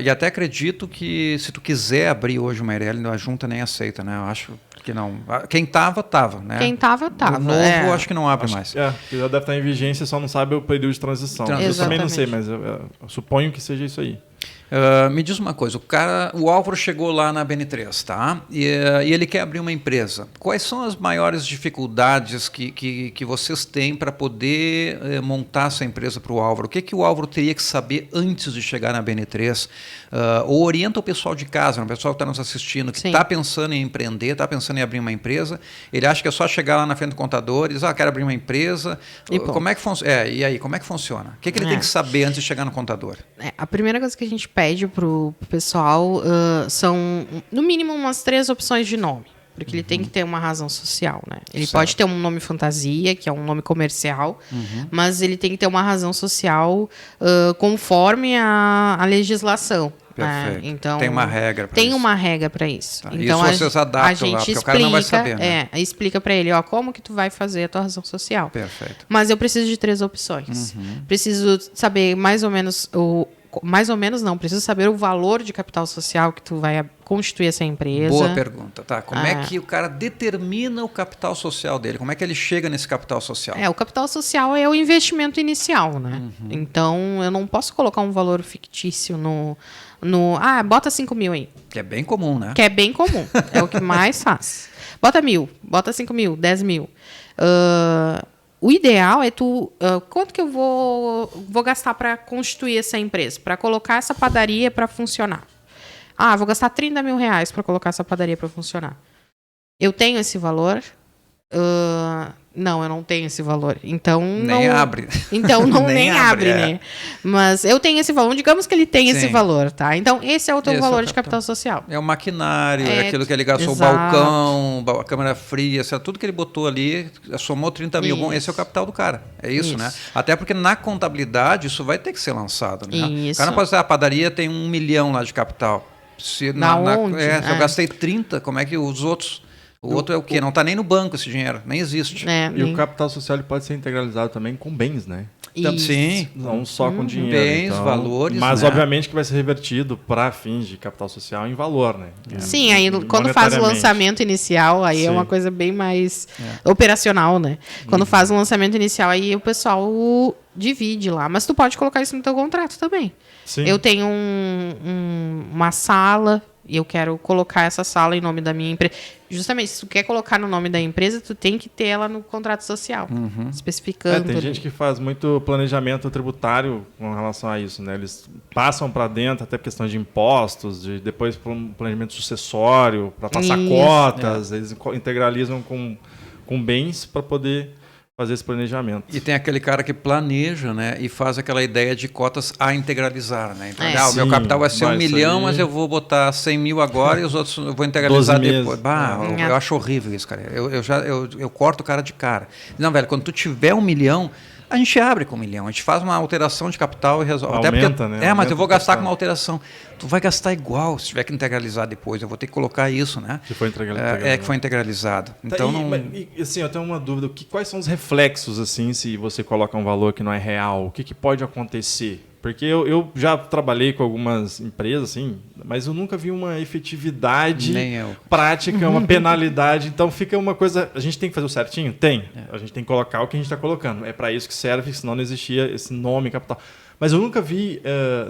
[SPEAKER 2] E até acredito que se tu quiser abrir hoje uma Eireli, a junta nem aceita, né? Eu acho que não. Quem estava, né?
[SPEAKER 3] Quem estava.
[SPEAKER 2] O novo, acho que não abre mais.
[SPEAKER 1] Já deve estar em vigência, só não sabe o período de transição. Eu também não sei, mas eu suponho que seja isso aí.
[SPEAKER 2] Me diz uma coisa, o Álvaro chegou lá na BN3, tá? E ele quer abrir uma empresa. Quais são as maiores dificuldades que vocês têm para poder montar essa empresa para o Álvaro? O que o Álvaro teria que saber antes de chegar na BN3? Ou orienta o pessoal de casa, o pessoal que está nos assistindo, que está pensando em empreender, está pensando em abrir uma empresa. Ele acha que é só chegar lá na frente do contador e dizer, quero abrir uma empresa. Como é que funciona? E aí, como é que funciona? O que ele tem que saber antes de chegar no contador?
[SPEAKER 3] A primeira coisa que a gente pede para o pessoal são, no mínimo, umas 3 opções de nome. Porque ele tem que ter uma razão social, né? Ele pode ter um nome fantasia, que é um nome comercial, mas ele tem que ter uma razão social conforme a legislação.
[SPEAKER 2] Perfeito.
[SPEAKER 3] Então,
[SPEAKER 2] tem uma regra para isso.
[SPEAKER 3] Tem uma regra para isso.
[SPEAKER 2] Tá.
[SPEAKER 3] Então,
[SPEAKER 2] isso vocês adaptam
[SPEAKER 3] a gente
[SPEAKER 2] lá, porque
[SPEAKER 3] explica,
[SPEAKER 2] o cara não vai saber, né?
[SPEAKER 3] Explica para ele, como que tu vai fazer a tua razão social.
[SPEAKER 2] Perfeito.
[SPEAKER 3] Mas eu preciso de 3 opções. Preciso saber mais ou menos preciso saber o valor de capital social que tu vai constituir essa empresa.
[SPEAKER 2] Boa pergunta, tá? Como é que o cara determina o capital social dele? Como é que ele chega nesse capital social?
[SPEAKER 3] O capital social é o investimento inicial, né? Então, eu não posso colocar um valor fictício bota 5 mil aí.
[SPEAKER 2] Que é bem comum, né?
[SPEAKER 3] Que é bem comum. É o que mais faz. Bota 1.000, bota 5 mil, 10 mil. O ideal é quanto que eu vou gastar para constituir essa empresa, para colocar essa padaria para funcionar? Vou gastar 30 mil reais para colocar essa padaria para funcionar. Eu tenho esse valor? Não, eu não tenho esse valor. Então
[SPEAKER 2] nem abre.
[SPEAKER 3] Então nem abre, né? Mas eu tenho esse valor. Digamos que ele tem esse valor, tá? Então esse é o teu valor de capital social.
[SPEAKER 2] É o maquinário, é aquilo que ele gastou, o balcão, a câmera fria, tudo que ele botou ali, somou 30 mil. Bom, esse é o capital do cara. É isso, né? Até porque na contabilidade isso vai ter que ser lançado, né?
[SPEAKER 3] Isso.
[SPEAKER 2] O cara não pode dizer, a padaria tem 1 milhão lá de capital. Se eu gastei 30, como é que os outros... O outro é o quê? Não está nem no banco esse dinheiro, nem existe.
[SPEAKER 1] E o capital social ele pode ser integralizado também com bens, né?
[SPEAKER 3] Isso.
[SPEAKER 2] Sim.
[SPEAKER 1] Não só com dinheiro.
[SPEAKER 2] Bens, valores,
[SPEAKER 1] mas,
[SPEAKER 2] né?
[SPEAKER 1] obviamente, que vai ser revertido para fins de capital social em valor, né?
[SPEAKER 3] Sim, aí quando faz o lançamento inicial, aí
[SPEAKER 1] Sim.
[SPEAKER 3] é uma coisa bem mais operacional, né? Quando faz o lançamento inicial, aí o pessoal divide lá. Mas tu pode colocar isso no teu contrato também.
[SPEAKER 1] Sim.
[SPEAKER 3] Eu tenho uma sala e eu quero colocar essa sala em nome da minha empresa. Justamente, se tu quer colocar no nome da empresa, tu tem que ter ela no contrato social, especificando.
[SPEAKER 1] Tem gente que faz muito planejamento tributário com relação a isso, né? Eles passam para dentro até questão de impostos, de depois planejamento sucessório, para passar
[SPEAKER 3] Isso.
[SPEAKER 1] cotas, eles integralizam com bens para poder fazer esse planejamento.
[SPEAKER 2] E tem aquele cara que planeja, né, e faz aquela ideia de cotas a integralizar, né? Então, o meu
[SPEAKER 1] Sim,
[SPEAKER 2] capital vai ser 1 milhão,
[SPEAKER 1] aí.
[SPEAKER 2] mas eu vou botar 100 mil agora e os outros eu vou integralizar
[SPEAKER 1] 12
[SPEAKER 2] depois.
[SPEAKER 1] meses.
[SPEAKER 2] Eu acho horrível isso, cara. Eu corto o cara de cara. Não, velho, quando tu tiver 1 milhão, a gente abre com 1 milhão, a gente faz uma alteração de capital e resolve.
[SPEAKER 1] Aumenta,
[SPEAKER 2] Até porque,
[SPEAKER 1] né?
[SPEAKER 2] mas
[SPEAKER 1] Aumenta
[SPEAKER 2] eu vou
[SPEAKER 1] o
[SPEAKER 2] gastar
[SPEAKER 1] capital.
[SPEAKER 2] com uma alteração. Tu vai gastar igual se tiver que integralizar depois. Eu vou ter que colocar isso, né?
[SPEAKER 1] Que foi integralizado.
[SPEAKER 2] Que foi integralizado. Então,
[SPEAKER 1] assim, eu tenho uma dúvida. Quais são os reflexos, assim, se você coloca um valor que não é real? O que pode acontecer? Porque eu já trabalhei com algumas empresas, assim, mas eu nunca vi uma efetividade prática, uma penalidade. Então fica uma coisa... A gente tem que fazer o certinho? Tem. A gente tem que colocar o que a gente está colocando. É para isso que serve, senão não existia esse nome capital. Mas eu nunca vi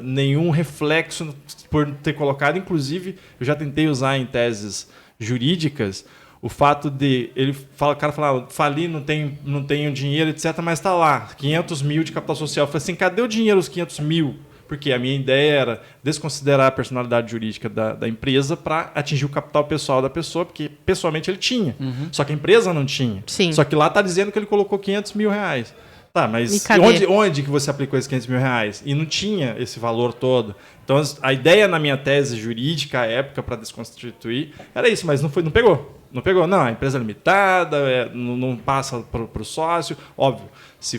[SPEAKER 1] nenhum reflexo por ter colocado. Inclusive, eu já tentei usar em teses jurídicas o fato de o cara falar, fali, não tenho dinheiro, etc., mas está lá, 500 mil de capital social. Eu falei assim, cadê o dinheiro, os 500 mil? Porque a minha ideia era desconsiderar a personalidade jurídica da empresa para atingir o capital pessoal da pessoa, porque pessoalmente ele tinha, só que a empresa não tinha.
[SPEAKER 3] Sim.
[SPEAKER 1] Só que lá está dizendo que ele colocou 500 mil reais. Tá, mas onde que você aplicou esses 500 mil reais? E não tinha esse valor todo. Então, a ideia na minha tese jurídica, à época, para desconstituir, era isso, mas não pegou. Não pegou, não. A empresa é limitada, não passa para o sócio. Óbvio, se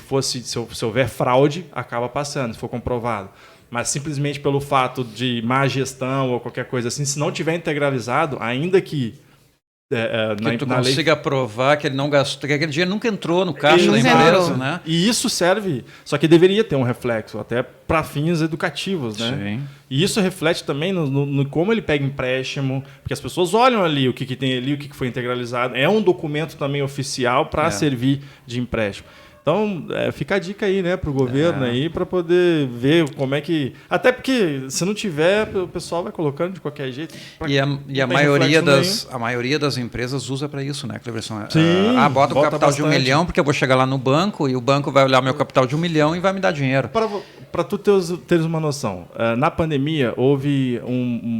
[SPEAKER 1] houver fraude, acaba passando, se for comprovado. Mas simplesmente pelo fato de má gestão ou qualquer coisa assim, se não tiver integralizado, ainda que
[SPEAKER 2] que tu consiga provar que ele não gastou, que aquele dinheiro nunca entrou no caixa da empresa, né?
[SPEAKER 1] E isso serve, só que deveria ter um reflexo, até para fins educativos, né?
[SPEAKER 2] Sim.
[SPEAKER 1] E isso reflete também no como ele pega empréstimo, porque as pessoas olham ali o que tem ali, o que foi integralizado. É um documento também oficial para servir de empréstimo. Então, fica a dica aí, né, para o governo aí, para poder ver como é que... Até porque, se não tiver, o pessoal vai colocando de qualquer jeito.
[SPEAKER 2] E a maioria das empresas usa para isso, né, Cleverson?
[SPEAKER 1] Sim,
[SPEAKER 2] bota o capital
[SPEAKER 1] bastante.
[SPEAKER 2] de 1 milhão, porque eu vou chegar lá no banco e o banco vai olhar meu capital de 1 milhão e vai me dar dinheiro.
[SPEAKER 1] Para tu teres uma noção, na pandemia houve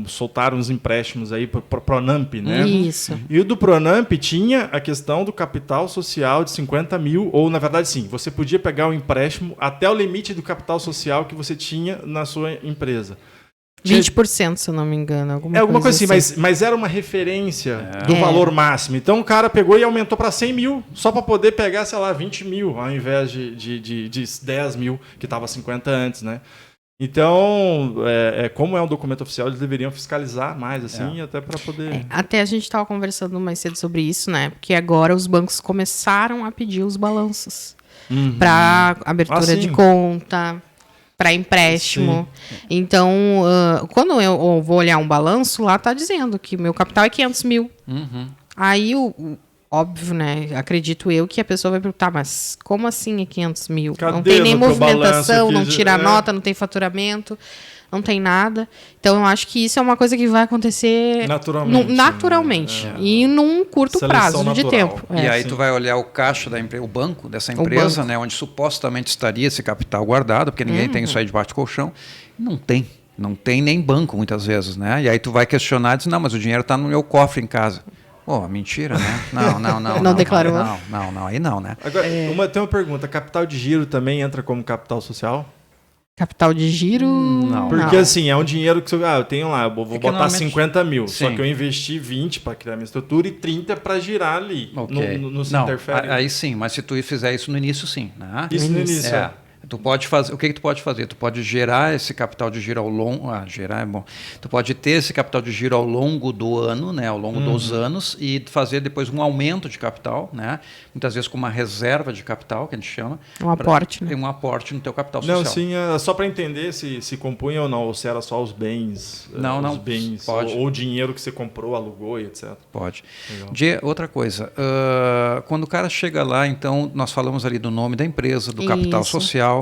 [SPEAKER 1] soltaram uns empréstimos aí para o Pronamp, né?
[SPEAKER 3] Isso.
[SPEAKER 1] E o do Pronamp tinha a questão do capital social de 50 mil, ou na verdade sim, você podia pegar um empréstimo até o limite do capital social que você tinha na sua empresa.
[SPEAKER 3] 20%, se eu não me engano.
[SPEAKER 1] Alguma coisa assim, mas era uma referência do valor máximo. Então o cara pegou e aumentou para 100 mil, só para poder pegar, sei lá, 20 mil, ao invés de 10 mil, que estava 50 antes, né? Então, como é um documento oficial, eles deveriam fiscalizar mais, assim, até para poder...
[SPEAKER 3] Até a gente estava conversando mais cedo sobre isso, né? Porque agora os bancos começaram a pedir os balanços para abertura de conta, para empréstimo. Sim. Então, quando eu vou olhar um balanço, lá está dizendo que meu capital é 500 mil. Aí, óbvio, né? Acredito eu que a pessoa vai perguntar, mas como assim é 500 mil?
[SPEAKER 1] Cadê
[SPEAKER 3] não tem nem movimentação, não tira
[SPEAKER 1] né?
[SPEAKER 3] nota, não tem faturamento, não tem nada. Então, eu acho que isso é uma coisa que vai acontecer naturalmente e num curto prazo de tempo.
[SPEAKER 2] E aí tu vai olhar o caixa da empresa, o banco dessa empresa, né, onde supostamente estaria esse capital guardado, porque ninguém tem isso aí debaixo do colchão. Não tem. Não tem nem banco, muitas vezes, né? E aí tu vai questionar e diz, não, mas o dinheiro está no meu cofre em casa. Pô, mentira, né? Não
[SPEAKER 3] declarou?
[SPEAKER 2] Não, aí não, né?
[SPEAKER 1] Agora, tem uma pergunta. Capital de giro também entra como capital social?
[SPEAKER 3] Capital de giro?
[SPEAKER 2] Não.
[SPEAKER 1] Porque assim, é um dinheiro que eu tenho lá, eu vou botar 50 mil.
[SPEAKER 2] Sim.
[SPEAKER 1] Só que eu investi 20 para criar minha estrutura e 30 para girar ali.
[SPEAKER 2] Okay.
[SPEAKER 1] Não se interfere.
[SPEAKER 2] Aí sim, mas se tu fizer isso no início, sim. Né?
[SPEAKER 1] Isso no início.
[SPEAKER 2] Tu pode fazer, o que tu pode fazer? Tu pode gerar esse capital de giro ao longo... gerar é bom. Tu pode ter esse capital de giro ao longo do ano, né? Ao longo dos anos, e fazer depois um aumento de capital, né? Muitas vezes com uma reserva de capital, que a gente chama.
[SPEAKER 3] Um aporte, né?
[SPEAKER 2] Um aporte no teu capital social.
[SPEAKER 1] Não, sim, só para entender se compunha ou não, ou se era só os bens.
[SPEAKER 2] Não,
[SPEAKER 1] os bens,
[SPEAKER 2] pode.
[SPEAKER 1] Ou o dinheiro que você comprou, alugou e etc.
[SPEAKER 2] Pode. Outra coisa, quando o cara chega lá, então, nós falamos ali do nome da empresa, do capital social.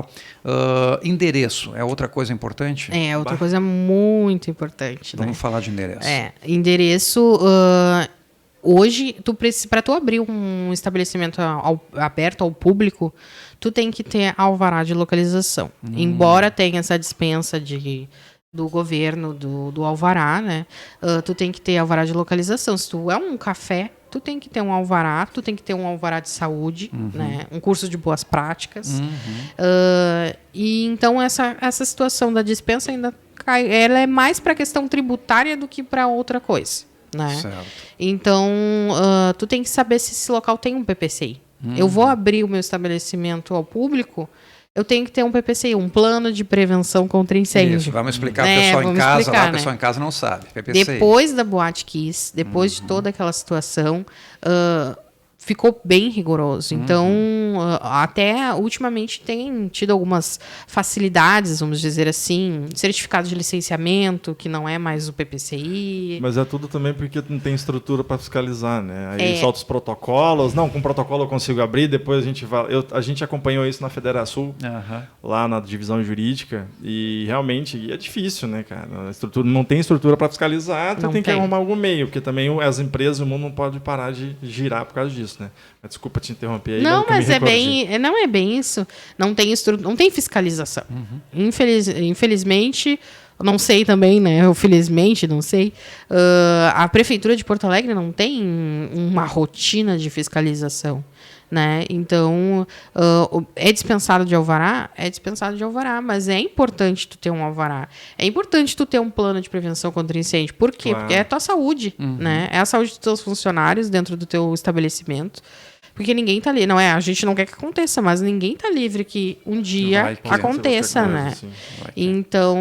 [SPEAKER 2] Endereço é outra coisa importante?
[SPEAKER 3] É, outra coisa muito importante.
[SPEAKER 2] Vamos falar de endereço.
[SPEAKER 3] Endereço. Hoje, para tu abrir um estabelecimento aberto ao público, tu tem que ter alvará de localização. Embora tenha essa dispensa do governo, do alvará, né? Tu tem que ter alvará de localização. Se tu é um café, tu tem que ter um alvará, tu tem que ter um alvará de saúde, né? Um curso de boas práticas. E então essa situação da dispensa ainda ela é mais para a questão tributária do que para outra coisa, né?
[SPEAKER 2] Certo.
[SPEAKER 3] Então tu tem que saber se esse local tem um PPCI. Eu vou abrir o meu estabelecimento ao público, eu tenho que ter um PPCI, um plano de prevenção contra incêndio.
[SPEAKER 2] Isso, vamos explicar para o pessoal em casa, lá, o pessoal em casa não sabe. PPCI.
[SPEAKER 3] Depois da Boate Kiss, depois de toda aquela situação, ficou bem rigoroso. Então, até ultimamente tem tido algumas facilidades, vamos dizer assim, certificado de licenciamento, que não é mais o PPCI.
[SPEAKER 1] Mas é tudo também porque não tem estrutura para fiscalizar, né? Aí solta os protocolos. Não, com protocolo eu consigo abrir, depois a gente vai... A gente acompanhou isso na Federação, lá na divisão jurídica, e realmente é difícil, né, cara? A estrutura, não tem estrutura para fiscalizar, tu tem que arrumar algum meio, porque também as empresas, o mundo não pode parar de girar por causa disso, né? Mas desculpa te interromper aí.
[SPEAKER 3] Não, mas não é bem isso. Não tem fiscalização. Infelizmente, não sei também, né? Eu felizmente não sei. A Prefeitura de Porto Alegre não tem uma rotina de fiscalização, né? Então, é dispensado de alvará? É dispensado de alvará, mas é importante tu ter um alvará. É importante tu ter um plano de prevenção contra incêndio. Por quê? Porque é a tua saúde, né? É a saúde dos teus funcionários dentro do teu estabelecimento. Porque ninguém tá ali. A gente não quer que aconteça, mas ninguém tá livre que um dia aconteça, né? Assim. Então,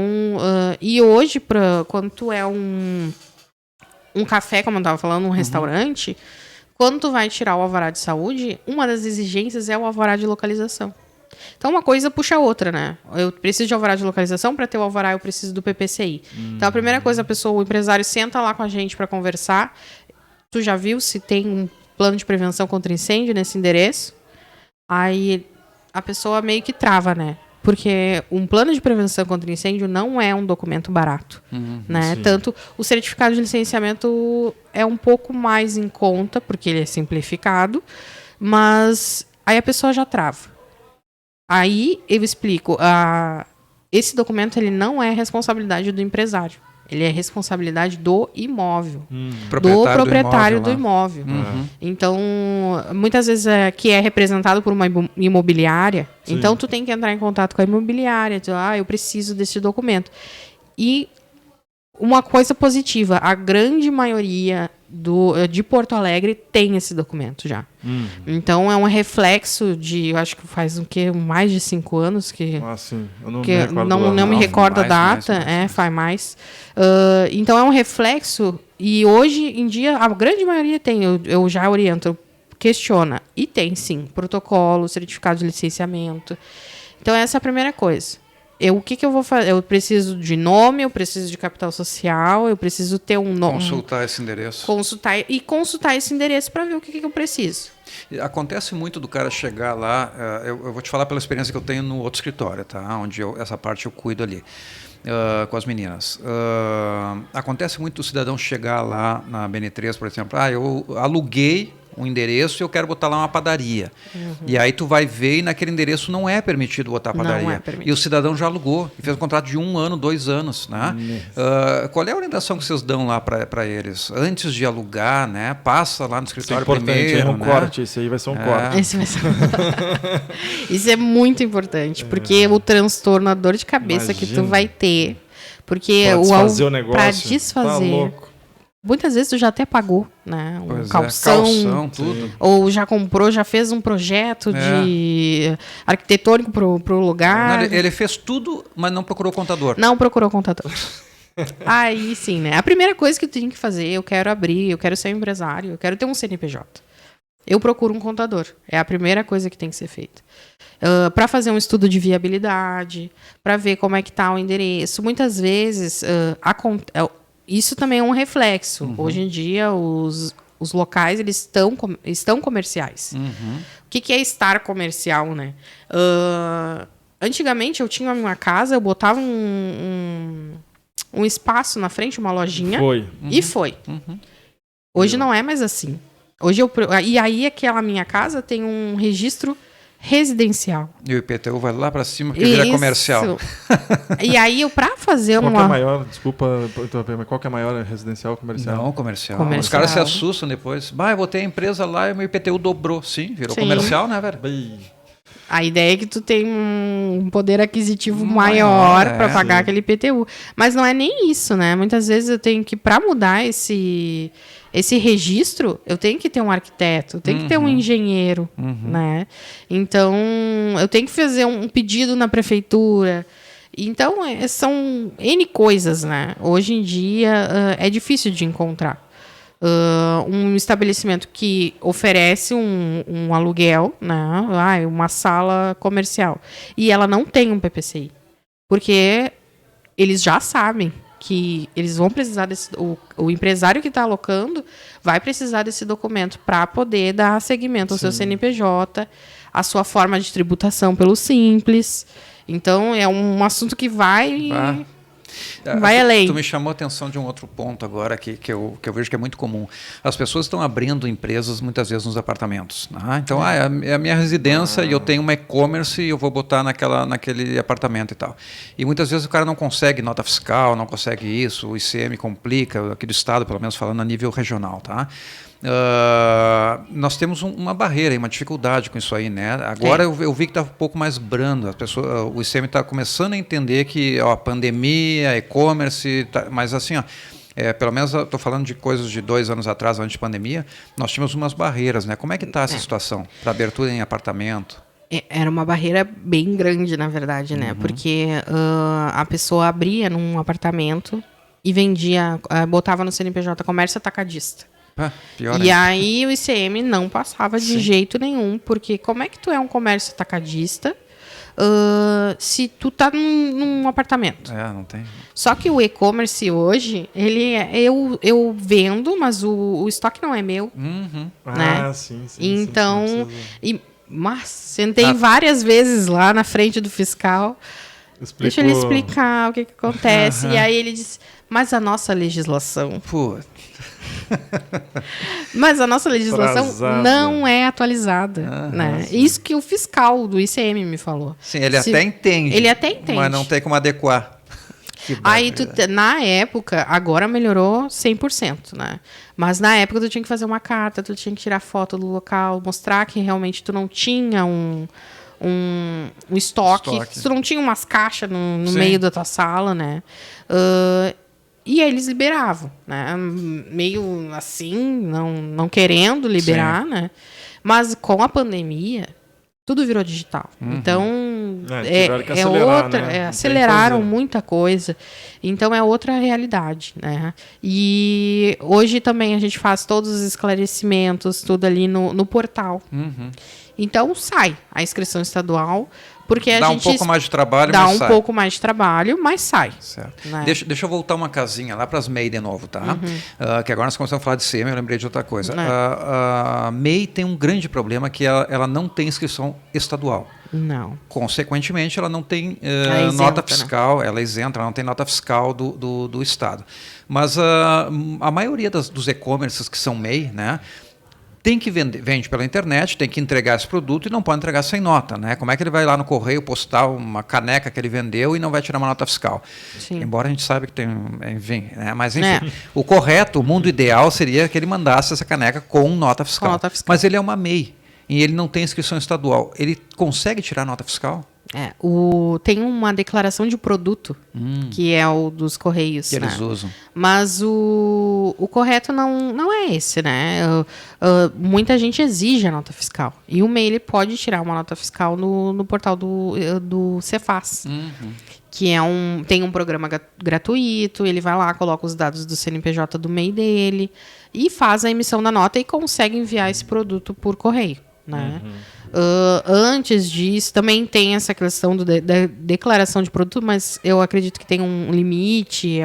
[SPEAKER 3] e hoje, quando tu é um café, como eu estava falando, um restaurante, quando tu vai tirar o alvará de saúde, uma das exigências é o alvará de localização. Então, uma coisa puxa a outra, né? Eu preciso de alvará de localização, para ter o alvará eu preciso do PPCI. Então, a primeira coisa, o empresário senta lá com a gente para conversar. Tu já viu se tem um plano de prevenção contra incêndio nesse endereço? Aí a pessoa meio que trava, né? Porque um plano de prevenção contra incêndio não é um documento barato, né? Sim. Tanto o certificado de licenciamento é um pouco mais em conta, porque ele é simplificado, mas aí a pessoa já trava. Aí eu explico, esse documento ele não é responsabilidade do empresário. Ele é responsabilidade do imóvel, do proprietário do imóvel. Então, muitas vezes que é representado por uma imobiliária, sim. Então tu tem que entrar em contato com a imobiliária, dizer, eu preciso desse documento. E uma coisa positiva, a grande maioria de Porto Alegre tem esse documento já. Então é um reflexo de, eu acho que faz mais de 5 anos que... sim. Eu não me recordo a data, faz mais. Então é um reflexo, e hoje em dia a grande maioria tem, eu já oriento, questiona, e tem sim, protocolo, certificado de licenciamento. Então essa é a primeira coisa. O que eu vou fazer? Eu preciso de nome, eu preciso de capital social, eu preciso ter um nome.
[SPEAKER 2] Consultar esse endereço.
[SPEAKER 3] Consultar esse endereço para ver o que eu preciso.
[SPEAKER 2] Acontece muito do cara chegar lá, eu vou te falar pela experiência que eu tenho no outro escritório, tá? Onde essa parte eu cuido ali, com as meninas. Acontece muito do cidadão chegar lá na BN3, por exemplo, eu aluguei um endereço e eu quero botar lá uma padaria. E aí tu vai ver e naquele endereço não é permitido botar padaria. Não é permitido. E o cidadão já alugou e fez um contrato de 1 ano, 2 anos. Né? Qual é a orientação que vocês dão lá para eles? Antes de alugar, né? Passa lá no escritório primeiro.
[SPEAKER 1] É um corte, esse aí vai ser um corte.
[SPEAKER 3] Isso é muito importante, porque o transtorno, a dor de cabeça que tu vai ter, porque
[SPEAKER 1] para desfazer o negócio.
[SPEAKER 3] Para desfazer.
[SPEAKER 1] Tá louco.
[SPEAKER 3] muitas vezes tu já até pagou, né?
[SPEAKER 2] Pois
[SPEAKER 3] Calção,
[SPEAKER 2] tudo.
[SPEAKER 3] ou já comprou, já fez um projeto de arquitetônico pro lugar.
[SPEAKER 2] Não, ele fez tudo, mas não procurou contador.
[SPEAKER 3] Não procurou contador. Aí sim, né? A primeira coisa que tu tem que fazer, eu quero abrir, eu quero ser um empresário, eu quero ter um CNPJ. Eu procuro um contador. É a primeira coisa que tem que ser feita. Para fazer um estudo de viabilidade, para ver como é que está o endereço. Muitas vezes, isso também é um reflexo. Hoje em dia, os locais eles estão comerciais. O que é estar comercial, né? Antigamente, eu tinha uma casa, eu botava um espaço na frente, uma lojinha. E foi. Hoje não é mais assim. E aí, aquela minha casa tem um registro residencial.
[SPEAKER 2] E o IPTU vai lá para cima porque vira comercial.
[SPEAKER 3] E aí, para fazer
[SPEAKER 1] qual que é a maior, desculpa, mas qual que é a maior, residencial ou comercial?
[SPEAKER 2] Não, comercial. Os caras se assustam depois. Eu botei a empresa lá e o meu IPTU dobrou. Sim, virou comercial, né, velho?
[SPEAKER 3] A ideia é que tu tem um poder aquisitivo maior para pagar aquele IPTU. Mas não é nem isso, né? Muitas vezes eu tenho que, para mudar esse registro, eu tenho que ter um arquiteto, eu tenho que ter um engenheiro, né? Então, eu tenho que fazer um pedido na prefeitura. Então, são N coisas, né? Hoje em dia, é difícil de encontrar. Um estabelecimento que oferece um aluguel, né? Uma sala comercial, e ela não tem um PPCI, porque eles já sabem que eles vão precisar o empresário que está alocando vai precisar desse documento para poder dar seguimento ao seu CNPJ, a sua forma de tributação pelo Simples. Então, é um assunto que vai além.
[SPEAKER 2] Tu me chamou a atenção de um outro ponto agora que eu vejo que é muito comum. As pessoas estão abrindo empresas muitas vezes nos apartamentos. Né? Então, é a minha residência e eu tenho uma e-commerce e eu vou botar naquele apartamento e tal. E muitas vezes o cara não consegue nota fiscal, não consegue isso, o ICM complica, aqui do estado, pelo menos falando a nível regional. Tá? Nós temos uma barreira, uma dificuldade com isso aí, né? Agora eu vi que está um pouco mais brando. O ICM está começando a entender que a pandemia, e-commerce, mas assim, pelo menos eu estou falando de coisas de 2 anos atrás, antes de pandemia, nós tínhamos umas barreiras, né? Como é que está essa situação para abertura em apartamento?
[SPEAKER 3] Era uma barreira bem grande, na verdade, né? Porque a pessoa abria num apartamento e vendia, botava no CNPJ comércio atacadista. E aí o ICM não passava de jeito nenhum, porque como é que tu é um comércio atacadista se tu tá num apartamento?
[SPEAKER 2] Não tem.
[SPEAKER 3] Só que o e-commerce hoje, eu vendo, mas o estoque não é meu. Né?
[SPEAKER 1] Sim.
[SPEAKER 3] Então, mas sentei várias vezes lá na frente do fiscal. Deixa ele explicar o que acontece. E aí ele disse, mas a nossa legislação... Mas a nossa legislação não é atualizada. Né? Isso que o fiscal do ICM me falou.
[SPEAKER 2] Sim, ele até entende.
[SPEAKER 3] Ele até entende.
[SPEAKER 2] Mas não tem como adequar.
[SPEAKER 3] Aí, na época, agora melhorou 100%, né? Mas na época tu tinha que fazer uma carta, tu tinha que tirar foto do local, mostrar que realmente tu não tinha um estoque. Tu não tinha umas caixas no meio da tua sala, né? E aí eles liberavam, né? Meio assim, não querendo liberar, né? Mas com a pandemia, tudo virou digital. Então, aceleraram muita coisa. Então, é outra realidade, né? E hoje também a gente faz todos os esclarecimentos, tudo ali no portal. Então, sai a inscrição estadual, porque a gente...
[SPEAKER 2] Dá um pouco mais de trabalho,
[SPEAKER 3] mas sai. Dá um pouco mais de trabalho, mas sai.
[SPEAKER 2] Certo. Né? Deixa eu voltar uma casinha lá para as MEI de novo, tá? Que agora nós começamos a falar de CM, eu lembrei de outra coisa. A MEI tem um grande problema, que ela não tem inscrição estadual.
[SPEAKER 3] Não.
[SPEAKER 2] Consequentemente, ela não tem nota fiscal, né? Ela é isenta, ela não tem nota fiscal do Estado. Mas a maioria dos e-commerces que são MEI, né? Tem que vende pela internet, tem que entregar esse produto e não pode entregar sem nota, né? Como é que ele vai lá no correio postar uma caneca que ele vendeu e não vai tirar uma nota fiscal? Sim. Embora a gente saiba que tem, enfim, né? Mas enfim, o correto, o mundo ideal seria que ele mandasse essa caneca com nota fiscal. Mas ele é uma MEI e ele não tem inscrição estadual. Ele consegue tirar nota fiscal?
[SPEAKER 3] Tem uma declaração de produto, que é o dos Correios.
[SPEAKER 2] Que eles usam.
[SPEAKER 3] Mas o correto não é esse, né? Muita gente exige a nota fiscal. E o MEI ele pode tirar uma nota fiscal no portal do Cefaz. Que tem um programa gratuito, ele vai lá, coloca os dados do CNPJ do MEI dele e faz a emissão da nota e consegue enviar esse produto por correio, né? Antes disso, também tem essa questão da declaração de produto, mas eu acredito que tem um limite,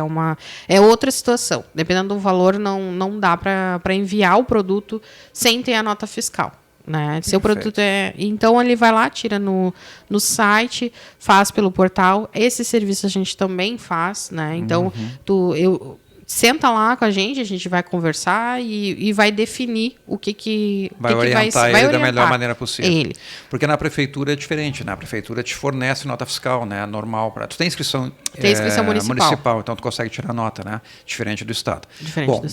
[SPEAKER 3] é outra situação. Dependendo do valor, não dá para enviar o produto sem ter a nota fiscal. Né? Seu produto então ele vai lá, tira no site, faz pelo portal. Esse serviço a gente também faz, né? Então senta lá com a gente vai conversar e vai definir o que
[SPEAKER 2] vai orientar ele da melhor maneira possível. Porque na prefeitura é diferente, né? A prefeitura te fornece nota fiscal, né? Normal tu tem inscrição, municipal, então tu consegue tirar nota, né? Diferente do estado.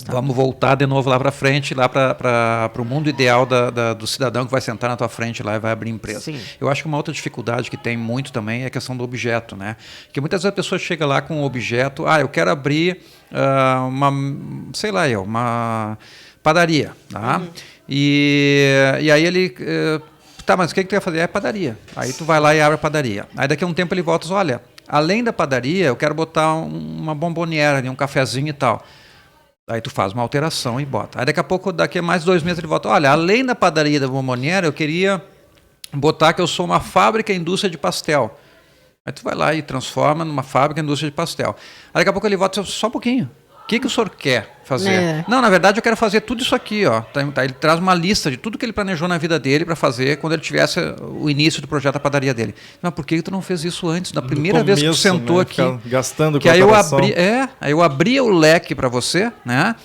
[SPEAKER 2] Vamos voltar de novo lá para frente, lá para o mundo ideal do cidadão que vai sentar na tua frente lá e vai abrir empresa.
[SPEAKER 3] Sim.
[SPEAKER 2] Eu acho que uma outra dificuldade que tem muito também é a questão do objeto, né? Porque muitas vezes a pessoa chega lá com um objeto, eu quero abrir uma padaria, tá? E aí ele mas o que tu ia fazer? É padaria. Aí tu vai lá e abre a padaria. Aí daqui a um tempo ele volta e diz, olha, além da padaria eu quero botar uma bomboniera ali, um cafezinho e tal. Aí tu faz uma alteração e bota. Aí daqui a mais 2 meses ele volta, olha, além da padaria e da bomboniera eu queria botar que eu sou uma fábrica e indústria de pastel. Aí tu vai lá e transforma numa fábrica, indústria de pastel. Aí daqui a pouco ele volta só um pouquinho. O que o senhor quer fazer? Não, na verdade eu quero fazer tudo isso aqui. Ó. Ele traz uma lista de tudo que ele planejou na vida dele para fazer quando ele tivesse o início do projeto da padaria dele. Mas por que tu não fez isso antes? Na primeira vez que tu sentou aqui.
[SPEAKER 1] Gastando
[SPEAKER 2] que aí eu abria o leque para você, né?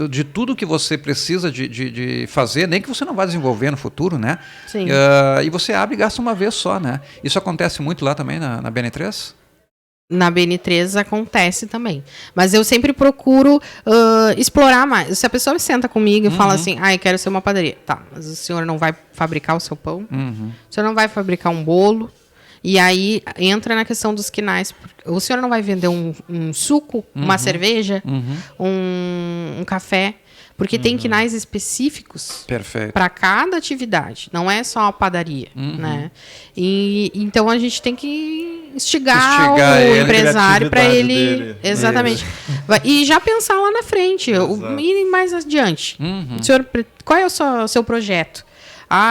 [SPEAKER 2] De tudo que você precisa de fazer, nem que você não vá desenvolver no futuro, né?
[SPEAKER 3] Sim.
[SPEAKER 2] E você abre e gasta uma vez só, né? Isso acontece muito lá também na BN3?
[SPEAKER 3] Na BN3 acontece também. Mas eu sempre procuro explorar mais. Se a pessoa senta comigo e fala assim, eu quero ser uma padaria. Tá, mas o senhor não vai fabricar o seu pão? O senhor não vai fabricar um bolo? E aí entra na questão dos quinais. O senhor não vai vender um suco, uma cerveja, um café? Porque tem quinais específicos para cada atividade. Não é só a padaria, né? E então a gente tem que instigar o empresário para ele... Dele. Exatamente. E já pensar lá na frente. E mais adiante. Senhor, qual é o seu projeto?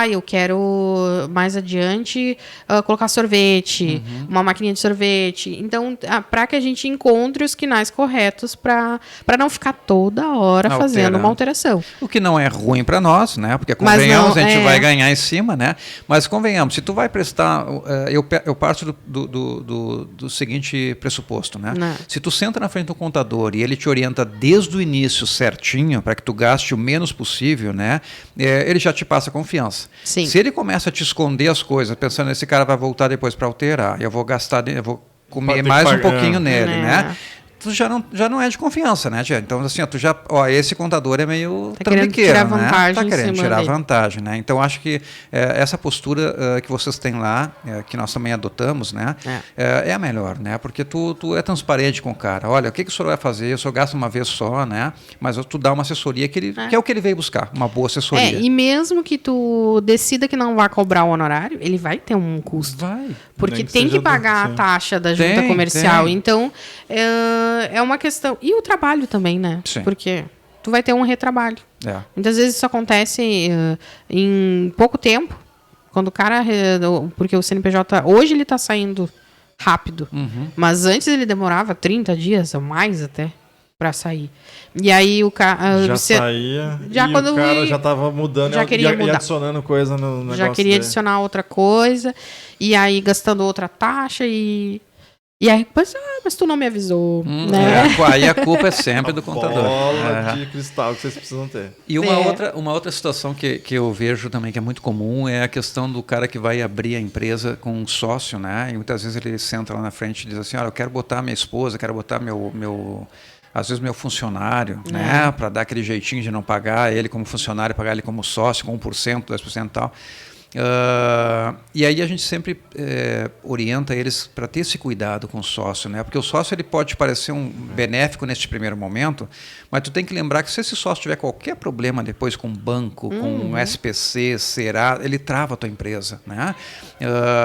[SPEAKER 3] Eu quero mais adiante colocar sorvete, uma maquininha de sorvete. Então, para que a gente encontre os quinais corretos para não ficar toda hora fazendo uma alteração.
[SPEAKER 2] O que não é ruim para nós, né? Porque convenhamos, a gente vai ganhar em cima, né? Mas convenhamos, se tu vai prestar... eu parto do seguinte pressuposto, né? Se tu senta na frente do contador e ele te orienta desde o início certinho para que tu gaste o menos possível, né? Ele já te passa confiança.
[SPEAKER 3] Sim.
[SPEAKER 2] Se ele começa a te esconder as coisas, pensando esse cara vai voltar depois para alterar, eu vou comer mais um pouquinho nele, né? Tu já não é de confiança, né, tia? Então, assim, esse contador é meio trambiqueiro, né? Tá querendo tirar vantagem, né? Então, acho que essa postura que vocês têm lá, que nós também adotamos, né? É a melhor, né? Porque tu é transparente com o cara. Olha, o que o senhor vai fazer? O senhor gasta uma vez só, né? Mas tu dá uma assessoria que é o que ele veio buscar, uma boa assessoria.
[SPEAKER 3] E mesmo que tu decida que não vai cobrar o honorário, ele vai ter um custo.
[SPEAKER 2] Vai.
[SPEAKER 3] Porque tem que pagar a taxa da junta comercial. Então, é uma questão... E o trabalho também, né?
[SPEAKER 2] Sim.
[SPEAKER 3] Porque tu vai ter um retrabalho. Muitas vezes isso acontece em pouco tempo. Quando o cara... Porque o CNPJ... Hoje ele está saindo rápido. Mas antes ele demorava 30 dias ou mais até para sair. E aí o cara...
[SPEAKER 1] Já saía
[SPEAKER 3] quando
[SPEAKER 1] o cara já estava mudando
[SPEAKER 3] e
[SPEAKER 1] adicionando coisa no negócio
[SPEAKER 3] já queria
[SPEAKER 1] dele.
[SPEAKER 3] Adicionar outra coisa. E aí gastando outra taxa e aí, mas tu não me avisou, né?
[SPEAKER 2] Aí a culpa é sempre do contador.
[SPEAKER 1] Bola de cristal que vocês precisam ter.
[SPEAKER 2] E uma outra situação que eu vejo também que é muito comum é a questão do cara que vai abrir a empresa com um sócio, né? E muitas vezes ele senta lá na frente e diz assim, olha, eu quero botar minha esposa, quero botar às vezes meu funcionário, né? Para dar aquele jeitinho de não pagar ele como funcionário, pagar ele como sócio com 1%, 2% e tal. E aí a gente sempre orienta eles para ter esse cuidado com o sócio, né? Porque o sócio ele pode parecer um benéfico neste primeiro momento, mas tu tem que lembrar que se esse sócio tiver qualquer problema depois com banco, com SPC, Será, ele trava a tua empresa, né?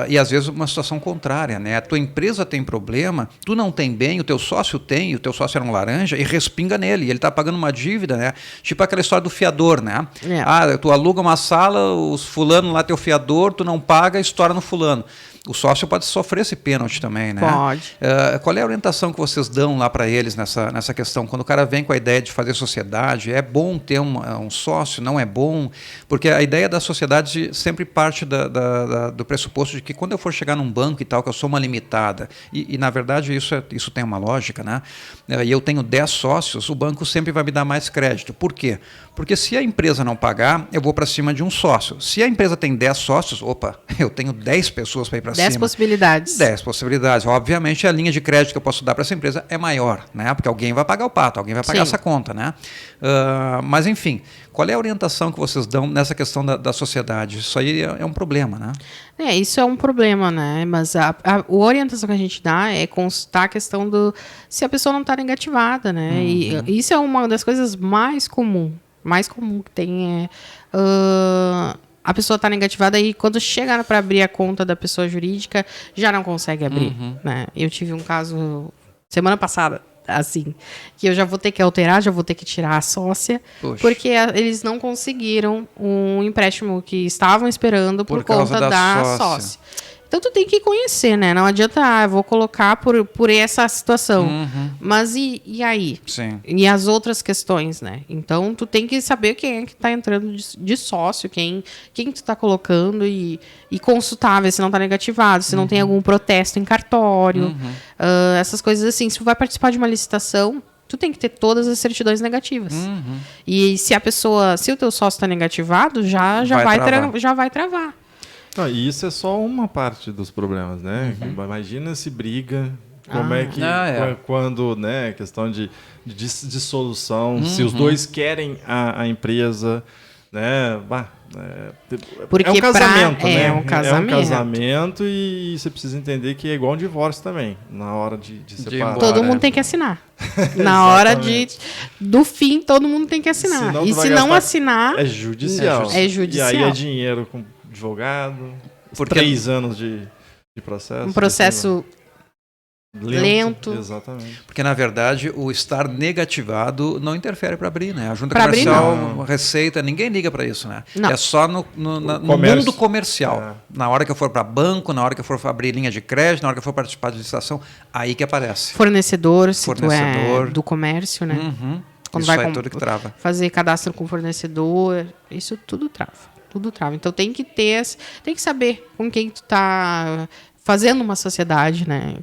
[SPEAKER 2] E às vezes uma situação contrária, né? A tua empresa tem problema, tu não tem bem, o teu sócio tem, o teu sócio era um laranja e respinga nele, e ele está pagando uma dívida, né? Tipo aquela história do fiador, né? Tu aluga uma sala, os fulano lá, teu fiador, tu não paga, estoura no fulano. O sócio pode sofrer esse pênalti também, né?
[SPEAKER 3] Pode.
[SPEAKER 2] Qual é a orientação que vocês dão lá para eles nessa questão? Quando o cara vem com a ideia de fazer sociedade, é bom ter um sócio, não é bom? Porque a ideia da sociedade sempre parte do pressuposto de que quando eu for chegar num banco e tal, que eu sou uma limitada, e na verdade isso tem uma lógica, né? E eu tenho 10 sócios, o banco sempre vai me dar mais crédito. Por quê? Porque se a empresa não pagar, eu vou para cima de um sócio. Se a empresa tem 10 sócios, eu tenho 10 pessoas para ir para cima.
[SPEAKER 3] 10 possibilidades.
[SPEAKER 2] 10 possibilidades. Obviamente, a linha de crédito que eu posso dar para essa empresa é maior, né? Porque alguém vai pagar o pato, alguém vai pagar essa conta, né? Mas, enfim, qual é a orientação que vocês dão nessa questão da sociedade? Isso aí é um problema, né?
[SPEAKER 3] Isso é um problema, né? Mas a orientação que a gente dá é constar a questão do se a pessoa não está negativada, né? E isso é uma das coisas mais comum que tem a pessoa está negativada e quando chega para abrir a conta da pessoa jurídica já não consegue abrir, né? Eu tive um caso semana passada, assim, que eu já vou ter que alterar, já vou ter que tirar a sócia, porque eles não conseguiram um empréstimo que estavam esperando por conta da sócia. Então, tu tem que conhecer, né? Não adianta, eu vou colocar por essa situação. Mas e aí?
[SPEAKER 2] Sim.
[SPEAKER 3] E as outras questões, né? Então, tu tem que saber quem é que está entrando de sócio, quem tu está colocando e consultar, ver se não está negativado, se não tem algum protesto em cartório, essas coisas assim. Se tu vai participar de uma licitação, tu tem que ter todas as certidões negativas. E se o teu sócio está negativado, já vai travar.
[SPEAKER 1] E isso é só uma parte dos problemas, né? Imagina se briga, como é que quando, né, questão de dissolução, se os dois querem a empresa, né?
[SPEAKER 3] Porque
[SPEAKER 1] é um casamento, né?
[SPEAKER 3] É um
[SPEAKER 1] casamento e você precisa entender que é igual um divórcio também, na hora de separar.
[SPEAKER 3] Todo mundo tem que assinar. Na hora do fim, todo mundo tem que assinar.
[SPEAKER 1] Senão
[SPEAKER 3] e se não assinar...
[SPEAKER 1] É judicial. E aí é dinheiro com advogado, 3 anos de processo.
[SPEAKER 3] Um processo lento.
[SPEAKER 1] Exatamente.
[SPEAKER 2] Porque, na verdade, o estar negativado não interfere para abrir, né? A junta
[SPEAKER 3] pra
[SPEAKER 2] comercial, receita, ninguém liga para isso, né?
[SPEAKER 3] Não.
[SPEAKER 2] É só no mundo comercial. Na hora que eu for para banco, na hora que eu for abrir linha de crédito, na hora que eu for participar de licitação, aí que aparece.
[SPEAKER 3] Fornecedor, tu é do comércio, né? Quando
[SPEAKER 2] isso
[SPEAKER 3] vai
[SPEAKER 2] aí tudo que trava.
[SPEAKER 3] Fazer cadastro com fornecedor, isso tudo trava. Tudo trava. Então tem que saber com quem tu tá fazendo uma sociedade, né?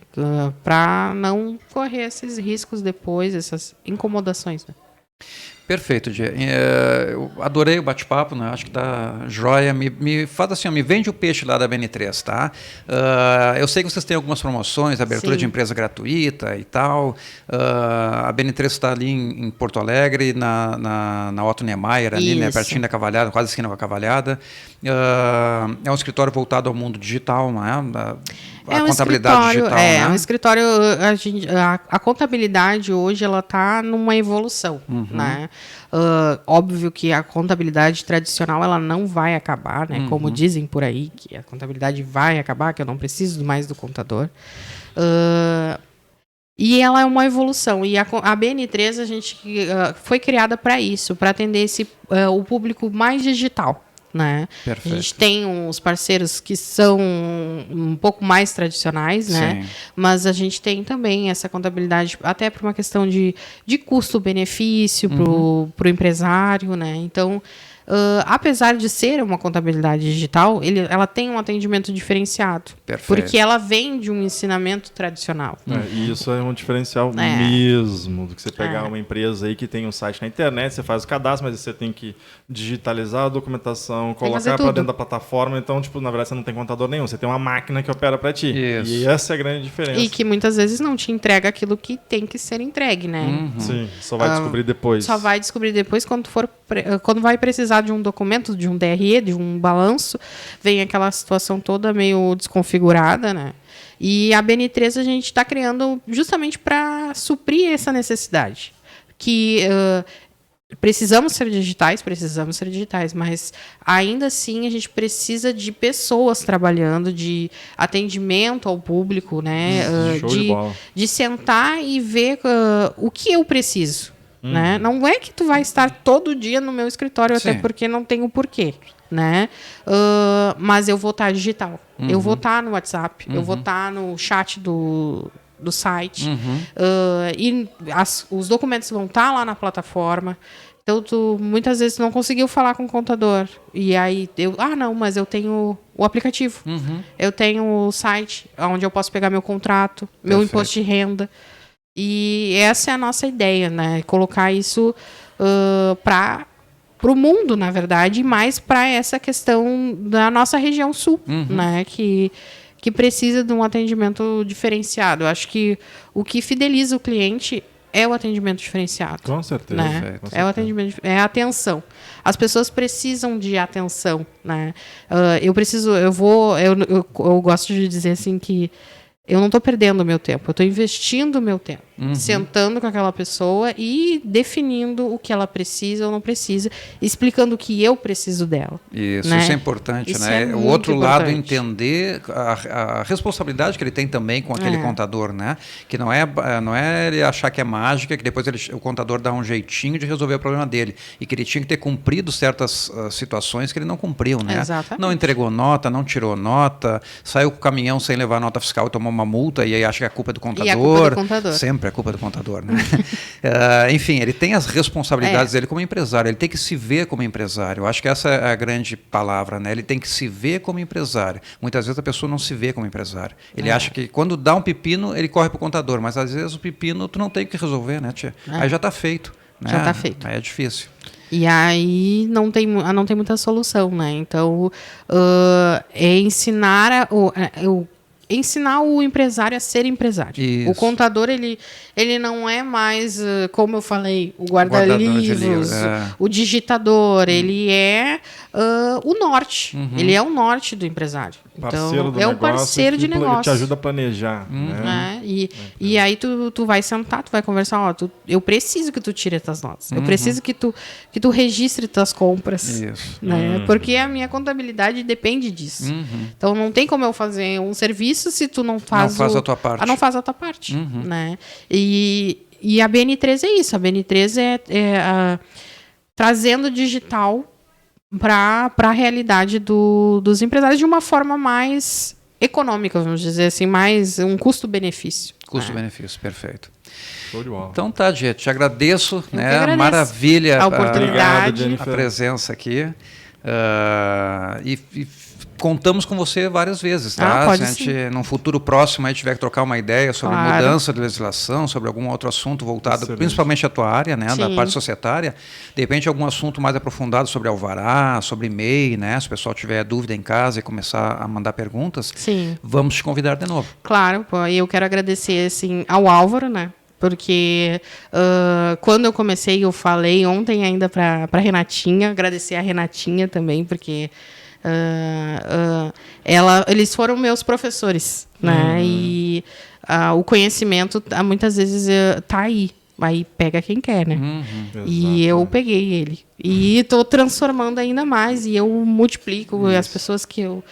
[SPEAKER 3] Para não correr esses riscos depois, essas incomodações, né?
[SPEAKER 2] Perfeito, Gê. Eu adorei o bate-papo, né? Acho que tá joia. Me faz assim, me vende o peixe lá da BN3, tá? Eu sei que vocês têm algumas promoções, abertura de empresa gratuita e tal. A BN3 está ali em Porto Alegre, na Otto Niemeyer, ali, né? Pertinho da Cavalhada, quase esquina com a Cavalhada. É um escritório voltado ao mundo digital, né? A contabilidade digital, né?
[SPEAKER 3] É um escritório... A contabilidade hoje, ela está numa evolução, né? Óbvio que a contabilidade tradicional, ela não vai acabar, né? Como dizem por aí, que a contabilidade vai acabar, que eu não preciso mais do contador. E ela é uma evolução. E a BN3, a gente foi criada para isso, para atender o público mais digital. Né? A gente tem uns parceiros que são um pouco mais tradicionais, né? Mas a gente tem também essa contabilidade até por uma questão de custo-benefício para o empresário, né? Então, apesar de ser uma contabilidade digital, ela tem um atendimento diferenciado. Porque ela vem de um ensinamento tradicional.
[SPEAKER 1] E isso é um diferencial mesmo, do que você pegar uma empresa aí que tem um site na internet, você faz o cadastro, mas você tem que digitalizar a documentação, colocar para dentro da plataforma. Então, na verdade, você não tem contador nenhum, você tem uma máquina que opera para ti. E essa é a grande diferença.
[SPEAKER 3] E que muitas vezes não te entrega aquilo que tem que ser entregue, né?
[SPEAKER 1] Sim, só vai descobrir depois.
[SPEAKER 3] Só vai descobrir depois quando for quando vai precisar de um documento, de um DRE, de um balanço, vem aquela situação toda meio desconfigurada, né? E a BN3 a gente está criando justamente para suprir essa necessidade. Que precisamos ser digitais, mas ainda assim a gente precisa de pessoas trabalhando, de atendimento ao público, né? De sentar e ver o que eu preciso. Né? Não é que tu vai estar todo dia no meu escritório, até porque não tem o porquê. Né? Mas eu vou estar digital. Eu vou estar no WhatsApp, eu vou estar no chat do site. E os documentos vão estar lá na plataforma. Então, muitas vezes não conseguiu falar com o contador. E aí, mas eu tenho o aplicativo. Eu tenho o site onde eu posso pegar meu contrato, meu imposto de renda. E essa é a nossa ideia, né? Colocar isso para o mundo, na verdade, e mais para essa questão da nossa região sul, né? Que precisa de um atendimento diferenciado. Eu acho que o que fideliza o cliente é o atendimento diferenciado.
[SPEAKER 1] Com certeza.
[SPEAKER 3] Né? É o atendimento, é a atenção. As pessoas precisam de atenção, né? Eu gosto de dizer assim que eu não estou perdendo o meu tempo, eu estou investindo o meu tempo, sentando com aquela pessoa e definindo o que ela precisa ou não precisa, explicando o que eu preciso dela.
[SPEAKER 2] Isso,
[SPEAKER 3] né?
[SPEAKER 2] Isso é importante,
[SPEAKER 3] Isso
[SPEAKER 2] né?
[SPEAKER 3] é
[SPEAKER 2] o outro
[SPEAKER 3] muito
[SPEAKER 2] lado
[SPEAKER 3] importante.
[SPEAKER 2] entender a responsabilidade que ele tem também com aquele contador, né? Que não é ele achar que é mágica, que depois o contador dá um jeitinho de resolver o problema dele, e que ele tinha que ter cumprido certas situações que ele não cumpriu, né?
[SPEAKER 3] Exatamente.
[SPEAKER 2] Não entregou nota, não tirou nota, saiu com o caminhão sem levar nota fiscal e tomou uma multa, e aí acha que é culpa do contador.
[SPEAKER 3] E a culpa do contador.
[SPEAKER 2] Sempre é culpa do contador, né? Enfim, ele tem as responsabilidades dele como empresário, ele tem que se ver como empresário. Eu acho que essa é a grande palavra, né? Ele tem que se ver como empresário. Muitas vezes a pessoa não se vê como empresário. Ele acha que quando dá um pepino, ele corre para o contador, mas às vezes o pepino tu não tem que resolver, né, tia? Aí já está feito. Né?
[SPEAKER 3] Já está feito.
[SPEAKER 2] Aí é difícil.
[SPEAKER 3] E aí não tem muita solução, né? Então, é ensinar ensinar o empresário a ser empresário.
[SPEAKER 2] Isso.
[SPEAKER 3] O contador, ele não é mais, como eu falei, o guarda-livros, o digitador. Ele é o norte. Ele é o norte do empresário.
[SPEAKER 1] Parceiro
[SPEAKER 3] então, o parceiro de negócio.
[SPEAKER 1] Te ajuda a planejar. Né?
[SPEAKER 3] E aí tu vai sentar, tu vai conversar. Eu preciso que tu tire essas notas. Eu preciso que tu registre tuas compras.
[SPEAKER 2] Isso.
[SPEAKER 3] Né? Porque a minha contabilidade depende disso. Então, não tem como eu fazer um serviço se tu não faz
[SPEAKER 2] a tua parte.
[SPEAKER 3] Não faz a tua parte. Né? E a BN3 é isso. A BN3 é trazendo digital para a realidade dos empresários de uma forma mais econômica, vamos dizer assim, mais um custo-benefício.
[SPEAKER 2] Custo-benefício, perfeito.
[SPEAKER 1] Show de bola.
[SPEAKER 2] Então tá, Diego, te agradeço. Né?
[SPEAKER 3] Agradeço
[SPEAKER 2] maravilha
[SPEAKER 3] a oportunidade.
[SPEAKER 1] Obrigado,
[SPEAKER 2] a presença aqui. E contamos com você várias vezes, tá?
[SPEAKER 3] Pode
[SPEAKER 2] Se a gente,
[SPEAKER 3] sim.
[SPEAKER 2] num futuro próximo, aí tiver que trocar uma ideia sobre mudança de legislação, sobre algum outro assunto voltado principalmente à tua área, né, da parte societária, de repente algum assunto mais aprofundado sobre alvará, sobre MEI, né, se o pessoal tiver dúvida em casa e começar a mandar perguntas, vamos te convidar de novo.
[SPEAKER 3] Claro, e eu quero agradecer assim, ao Álvaro, né? Porque quando eu comecei, eu falei ontem ainda para a Renatinha, agradecer a Renatinha também, porque eles foram meus professores, né? E o conhecimento muitas vezes está aí pega quem quer, né? E eu peguei ele e estou transformando ainda mais, e eu multiplico as pessoas que eu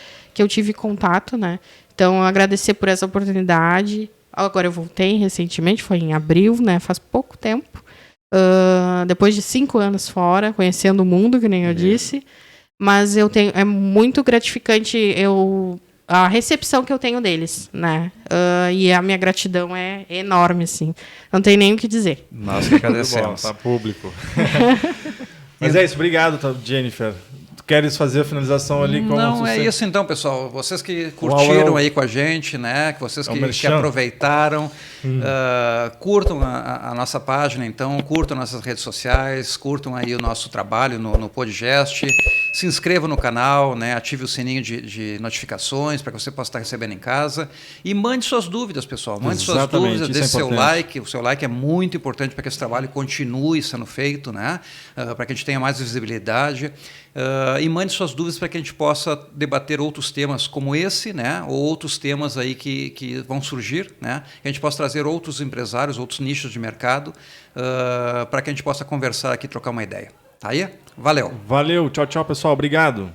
[SPEAKER 3] tive contato, né? Então, agradecer por essa oportunidade. Agora eu voltei recentemente, foi em abril, né? Faz pouco tempo, depois de 5 anos fora, conhecendo o mundo, que nem eu disse. Mas é muito gratificante a recepção que eu tenho deles, né? E a minha gratidão é enorme, assim. Não tem nem o que dizer.
[SPEAKER 2] Nós que agradecemos.
[SPEAKER 1] Tá público. Mas é isso, obrigado, Jennifer. Tu queres fazer a finalização ali?
[SPEAKER 2] Não, é isso então, pessoal. Vocês que curtiram aí com a gente, né? Vocês que aproveitaram, curtam a nossa página, então, curtam nossas redes sociais, curtam aí o nosso trabalho no Podgest. Se inscreva no canal, né? Ative o sininho de notificações para que você possa estar recebendo em casa. E mande suas dúvidas, pessoal. Mande suas dúvidas, deixe seu like. O seu like é muito importante para que esse trabalho continue sendo feito, né? Para que a gente tenha mais visibilidade. E mande suas dúvidas para que a gente possa debater outros temas como esse, né? Ou outros temas aí que vão surgir, né? Que a gente possa trazer outros empresários, outros nichos de mercado, para que a gente possa conversar aqui, trocar uma ideia. Tá aí? Valeu.
[SPEAKER 1] Valeu. Tchau, tchau, pessoal. Obrigado.